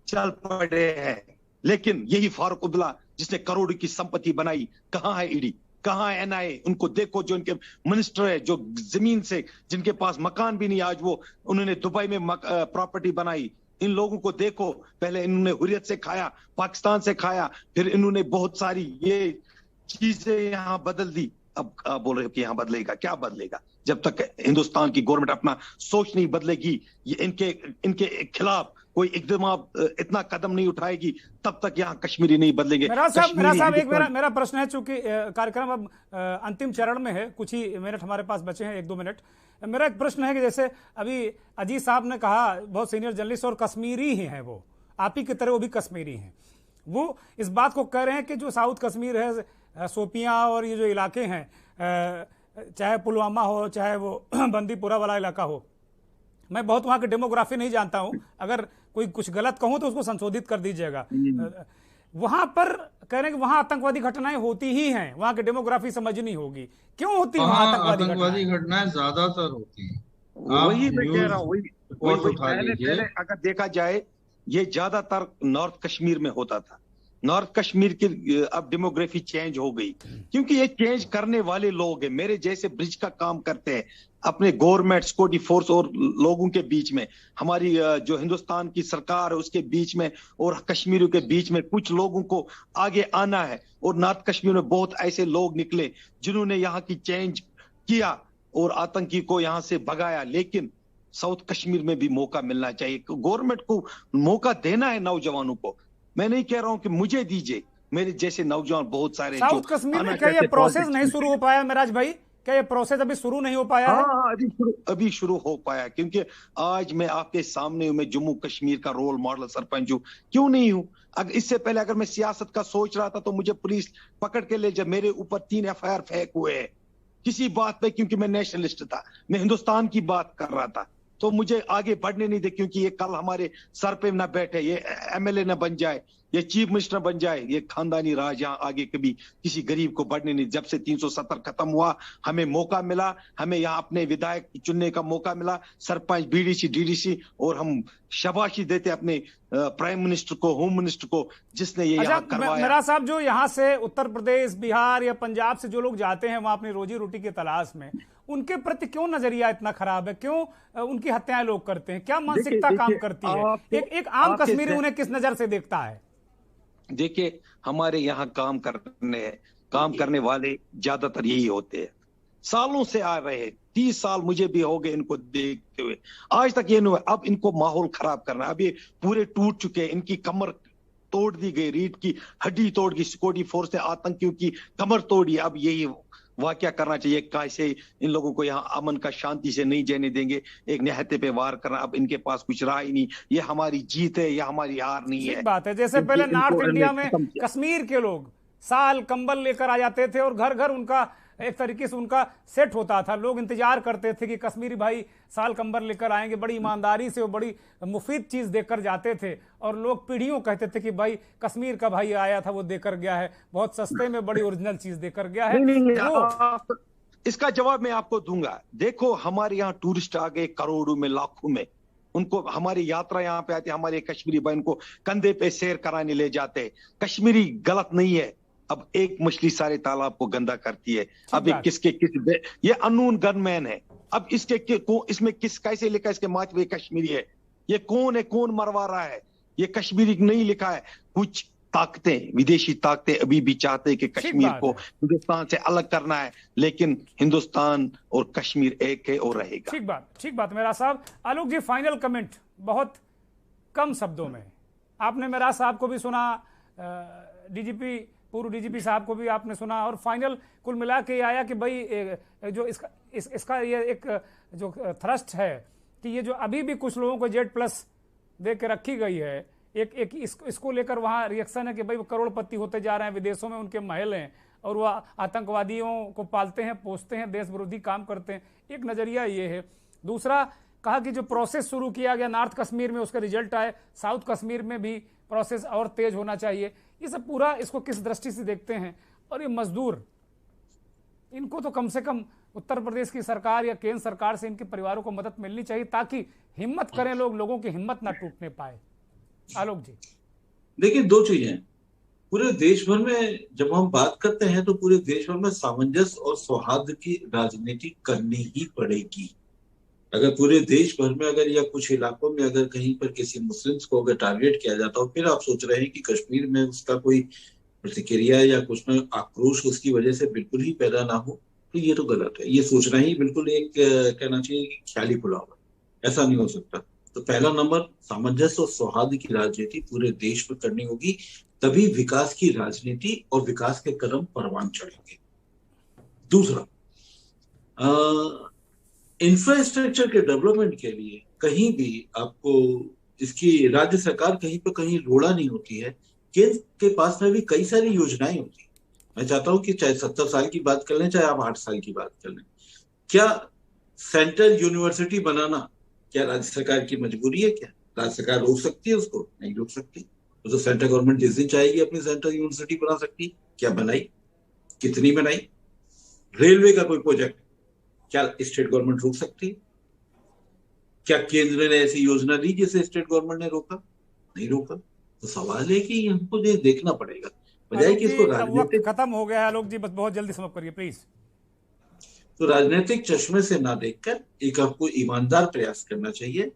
चल पड़े हैं। लेकिन यही फारूक अब्दुल्ला जिसने करोड़ों की संपत्ति बनाई, कहां है ईडी, कहां है NIA? उनको देखो, जो इनके मिनिस्टर है, जो जमीन से, जिनके पास मकान भी नहीं, आज वो उन्होंने दुबई में प्रॉपर्टी बनाई। इन लोगों को देखो, पहले इन्होंने हुर्रियत से खाया, पाकिस्तान से खाया, फिर इन्होंने बहुत सारी ये चीजें यहाँ बदल दी। अब आप बोल रहे हो कि यहाँ बदलेगा? क्या बदलेगा जब तक हिंदुस्तान की गवर्नमेंट अपना सोच नहीं बदलेगी, ये इनके खिलाफ कोई एकदम इतना कदम नहीं उठाएगी, तब तक यहाँ कश्मीरी नहीं बदलेंगे। मेरा साहब एक मेरा प्रश्न है, चूंकि कार्यक्रम अब अंतिम चरण में है, कुछ ही मिनट हमारे पास बचे हैं, 1-2 मिनट। मेरा एक प्रश्न है कि जैसे अभी अजीत साहब ने कहा, बहुत सीनियर जर्नलिस्ट और कश्मीरी ही हैं, वो आप ही की तरह वो भी कश्मीरी हैं, वो इस बात को कह रहे हैं कि जो साउथ कश्मीर है, शोपियां और ये जो इलाके हैं, चाहे पुलवामा हो, चाहे वो बंदीपुरा वाला इलाका हो, मैं बहुत वहाँ की डेमोग्राफी नहीं जानता हूँ, अगर कोई कुछ गलत कहूँ तो उसको संशोधित कर दीजिएगा। वहां पर कह रहे हैं कि वहां आतंकवादी घटनाएं होती ही हैं, वहां की डेमोग्राफी समझनी होगी, क्यों होती है आतंकवादी घटनाएं? ज्यादातर होती हैं, वही मैं कह रहा हूँ। वही पहले अगर देखा जाए, ये ज्यादातर नॉर्थ कश्मीर में होता था, नॉर्थ कश्मीर की अब डेमोग्राफी चेंज हो गई, क्योंकि ये चेंज करने वाले लोग हैं, मेरे जैसे ब्रिज का काम करते हैं अपने गवर्नमेंट सिक्योरिटी फोर्स और लोगों के बीच में, हमारी जो हिंदुस्तान की सरकार है उसके बीच में और कश्मीरियों के बीच में कुछ लोगों को आगे आना है। और नॉर्थ कश्मीर में बहुत ऐसे लोग निकले जिन्होंने यहाँ की चेंज किया और आतंकी को यहाँ से भगाया, लेकिन साउथ कश्मीर में भी मौका मिलना चाहिए। गवर्नमेंट को मौका देना है नौजवानों को। मैं नहीं कह रहा हूं कि मुझे दीजिए, मेरे जैसे नौजवान बहुत सारे साउथ कश्मीर में क्या ये प्रोसेस नहीं शुरू हो पाया मिराज भाई? क्या ये प्रोसेस अभी शुरू नहीं हो पाया है? हाँ, अभी शुरू हो पाया, क्योंकि आज मैं आपके सामने हूं, मैं जम्मू कश्मीर का रोल मॉडल सरपंच हूं, क्यों नहीं हूं? अगर इससे पहले अगर मैं सियासत का सोच रहा था तो मुझे पुलिस पकड़ के ले, जब मेरे ऊपर 3 FIR फेंक हुए हैं किसी बात पे, क्योंकि मैं नेशनलिस्ट था, मैं हिंदुस्तान की बात कर रहा था, तो मुझे आगे बढ़ने नहीं दे, क्योंकि ये कल हमारे सर पे ना बैठे, ये MLA न बन जाए, ये चीफ मिनिस्टर बन जाए, ये खानदानी राज यहाँ आगे कभी किसी गरीब को बढ़ने नहीं। जब से 370 खत्म हुआ, हमें मौका मिला, हमें यहाँ अपने विधायक चुनने का मौका मिला, सरपंच, BDC, DDC, और हम शाबाशी देते अपने प्राइम मिनिस्टर को, होम मिनिस्टर को, जिसने ये यहाँ करवाया। मेरा साहब, जो यहाँ से उत्तर प्रदेश, बिहार या पंजाब से जो लोग जाते हैं वहां अपनी रोजी रोटी की तलाश में, उनके प्रति क्यों नजरिया इतना खराब है? क्यों उनकी हत्याएं लोग करते हैं? क्या मानसिकता काम करती है? एक आम कश्मीरी उन्हें किस नजर से देखता है? देखिए, हमारे यहाँ काम करने वाले ज्यादातर यही होते हैं, सालों से आ रहे हैं, 30 साल मुझे भी हो गए इनको देखते हुए, आज तक ये नहीं हुआ। अब इनको माहौल खराब करना, अब ये पूरे टूट चुके हैं, इनकी कमर तोड़ दी गई, रीढ़ की हड्डी तोड़ दी, सिक्योरिटी फोर्स ने आतंकियों की कमर तोड़ी। अब यही वाकया करना चाहिए, कैसे इन लोगों को यहाँ अमन का शांति से नहीं जाने देंगे, एक निहत्ते पे वार करना। अब इनके पास कुछ रहा ही नहीं, ये हमारी जीत है, ये हमारी हार नहीं है। बात है, जैसे पहले नॉर्थ इंडिया में कश्मीर के लोग साल कंबल लेकर आ जाते थे और घर घर उनका एक तरीके से उनका सेट होता था, लोग इंतजार करते थे कि कश्मीरी भाई साल कंबल लेकर आएंगे, बड़ी ईमानदारी से, वो बड़ी मुफीद चीज देकर जाते थे, और लोग पीढ़ियों कहते थे कि भाई कश्मीर का भाई आया था, वो देकर गया है, बहुत सस्ते में बड़ी ओरिजिनल चीज देकर गया है। नहीं, इसका जवाब मैं आपको दूंगा। देखो, हमारे यहाँ टूरिस्ट आ गए करोड़ों में, लाखों में, उनको हमारी यात्रा यहाँ पे आती है, हमारे कश्मीरी भाई उनको कंधे पे सैर कराने ले जाते। कश्मीरी गलत नहीं है, अब एक मछली सारे तालाब को गंदा करती है। अब ये अननोन गनमैन है, अब इसमें कैसे लिखा, इसके माथे कश्मीरी है, ये कौन है, कौन मरवा रहा है, ये कश्मीरी नहीं लिखा है। कुछ ताकतें, विदेशी ताकतें अभी भी चाहते हैं कि कश्मीर को हिंदुस्तान से अलग करना है, लेकिन हिंदुस्तान और कश्मीर एक है और रहेगा। ठीक बात मेरा साहब। आलोक जी, फाइनल कमेंट बहुत कम शब्दों में। आपने मेरा साहब को भी सुना, DGP, पूर्व DGP साहब को भी आपने सुना, और फाइनल कुल मिला के आया कि भाई जो इसका ये एक जो थ्रस्ट है कि ये जो अभी भी कुछ लोगों को Z+ दे के रखी गई है, एक इसको लेकर वहाँ रिएक्शन है कि भाई वो करोड़पति होते जा रहे हैं, विदेशों में उनके महल हैं और वो आतंकवादियों को पालते हैं, पोसते हैं, देश विरोधी काम करते हैं। एक नज़रिया ये है। दूसरा, कहा कि जो प्रोसेस शुरू किया गया नॉर्थ कश्मीर में, उसका रिजल्ट आए, साउथ कश्मीर में भी प्रोसेस और तेज होना चाहिए। ये सब पूरा इसको किस दृष्टि से देखते हैं? और ये मजदूर, इनको तो कम से कम उत्तर प्रदेश की सरकार या केंद्र सरकार से इनके परिवारों को मदद मिलनी चाहिए, ताकि हिम्मत करें लोगों की हिम्मत ना टूटने पाए। आलोक जी, देखिए, 2 चीजें पूरे देश भर में जब हम बात करते हैं तो पूरे देश भर में सामंजस्य और सौहार्द की राजनीति करनी ही पड़ेगी। अगर पूरे देश भर में अगर या कुछ इलाकों में अगर कहीं पर किसी मुस्लिम्स को अगर टारगेट किया जाता हो, फिर आप सोच रहे हैं कि कश्मीर में उसका कोई प्रतिक्रिया या कुछ में आक्रोश उसकी वजह से बिल्कुल ही पैदा ना हो, तो ये तो गलत है। ये सोचना ही बिल्कुल एक कहना चाहिए ख्याली पुलाव है, ऐसा नहीं हो सकता। तो पहला नंबर, सामंजस्य और सौहार्द की राजनीति पूरे देश में करनी होगी, तभी विकास की राजनीति और विकास के कदम परवान चढ़ेंगे। दूसरा, इंफ्रास्ट्रक्चर के डेवलपमेंट के लिए कहीं भी आपको इसकी राज्य सरकार कहीं पर कहीं रोड़ा नहीं होती है। केंद्र के पास में भी कई सारी योजनाएं होती है। मैं चाहता हूं कि चाहे 70 साल की बात कर लें, चाहे आप 8 साल की बात कर लें, क्या सेंट्रल यूनिवर्सिटी बनाना क्या राज्य सरकार की मजबूरी है? क्या राज्य सरकार रोक सकती है उसको? नहीं रोक सकती। तो सेंट्रल गवर्नमेंट जिस दिन चाहेगी अपनी सेंट्रल यूनिवर्सिटी बना सकती। क्या बनाई? कितनी बनाई? रेलवे का कोई प्रोजेक्ट क्या स्टेट गवर्नमेंट रोक सकती है? क्या केंद्र ने ऐसी योजना दी जिसे स्टेट गवर्नमेंट ने रोका? नहीं रोका। तो सवाल है कि हमको ये देखना पड़ेगा, बजाय कि इसको राजनीतिक, खत्म हो गया है आलोक जी, बस बहुत जल्दी समाप्त करिए प्लीज। तो राजनीतिक चश्मे से ना देखकर एक आपको ईमानदार प्रयास करना चाहिए,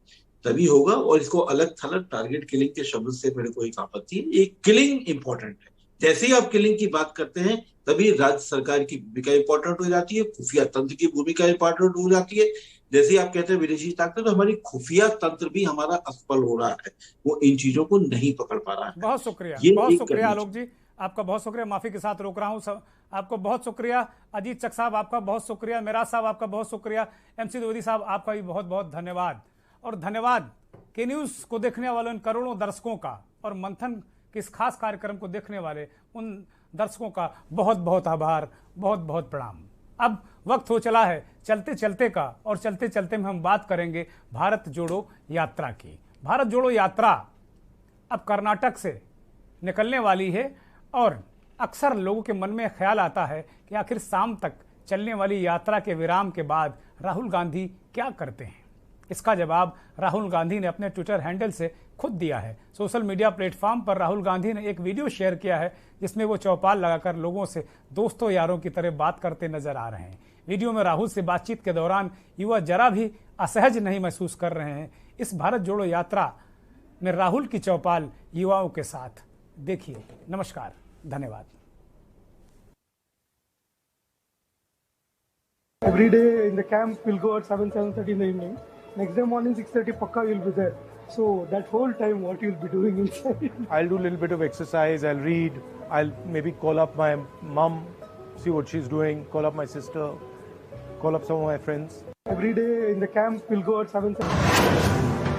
तभी होगा। और इसको अलग थलग टारगेट किलिंग के शब्द से मेरे को एक आपत्ति है। एक किलिंग इंपॉर्टेंट है, जैसे ही आप किलिंग की बात करते हैं तभी राज्य सरकार की भूमिका इंपॉर्टेंट हो जाती है, खुफिया तंत्र की भूमिका इंपॉर्टेंट हो जाती है। जैसे ही आप कहते हैं विदेशी ताकत, तो हमारी खुफिया तंत्र भी हमारा असफल हो रहा है, वो इन चीजों को नहीं पकड़ पा रहा है। बहुत शुक्रिया, बहुत शुक्रिया आलोक जी, आपका बहुत शुक्रिया। माफी के साथ रोक रहा हूं आपको, बहुत शुक्रिया। अजीत चक साहब आपका बहुत शुक्रिया, मिराज साहब आपका बहुत शुक्रिया, MC द्विवेदी साहब आपका भी बहुत बहुत धन्यवाद। और धन्यवाद के न्यूज को देखने वाले उन करोड़ों दर्शकों का, और मंथन के इस खास कार्यक्रम को देखने वाले उन दर्शकों का बहुत बहुत आभार, बहुत बहुत प्रणाम। अब वक्त हो चला है चलते चलते का, और चलते चलते में हम बात करेंगे भारत जोड़ो यात्रा की। भारत जोड़ो यात्रा अब कर्नाटक से निकलने वाली है, और अक्सर लोगों के मन में ख्याल आता है कि आखिर शाम तक चलने वाली यात्रा के विराम के बाद राहुल गांधी क्या करते हैं। इसका जवाब राहुल गांधी ने अपने ट्विटर हैंडल से खुद दिया है। सोशल मीडिया प्लेटफॉर्म पर राहुल गांधी ने एक वीडियो शेयर किया है जिसमें वो चौपाल लगाकर लोगों से दोस्तों यारों की तरह बात करते नजर आ रहे हैं। वीडियो में राहुल से बातचीत के दौरान युवा जरा भी असहज नहीं महसूस कर रहे हैं। इस भारत जोड़ो यात्रा में राहुल की चौपाल युवाओं के साथ देखिए। नमस्कार, धन्यवाद। Every day in the camp we'll go at 7:30 in the evening. Next day morning 6:30 pakka you'll be there. So that whole time what you'll be doing inside? I'll do a little bit of exercise, I'll read, I'll maybe call up my mom, see what she's doing, call up my sister, call up some of my friends. Every day in the camp we'll go at 7:30.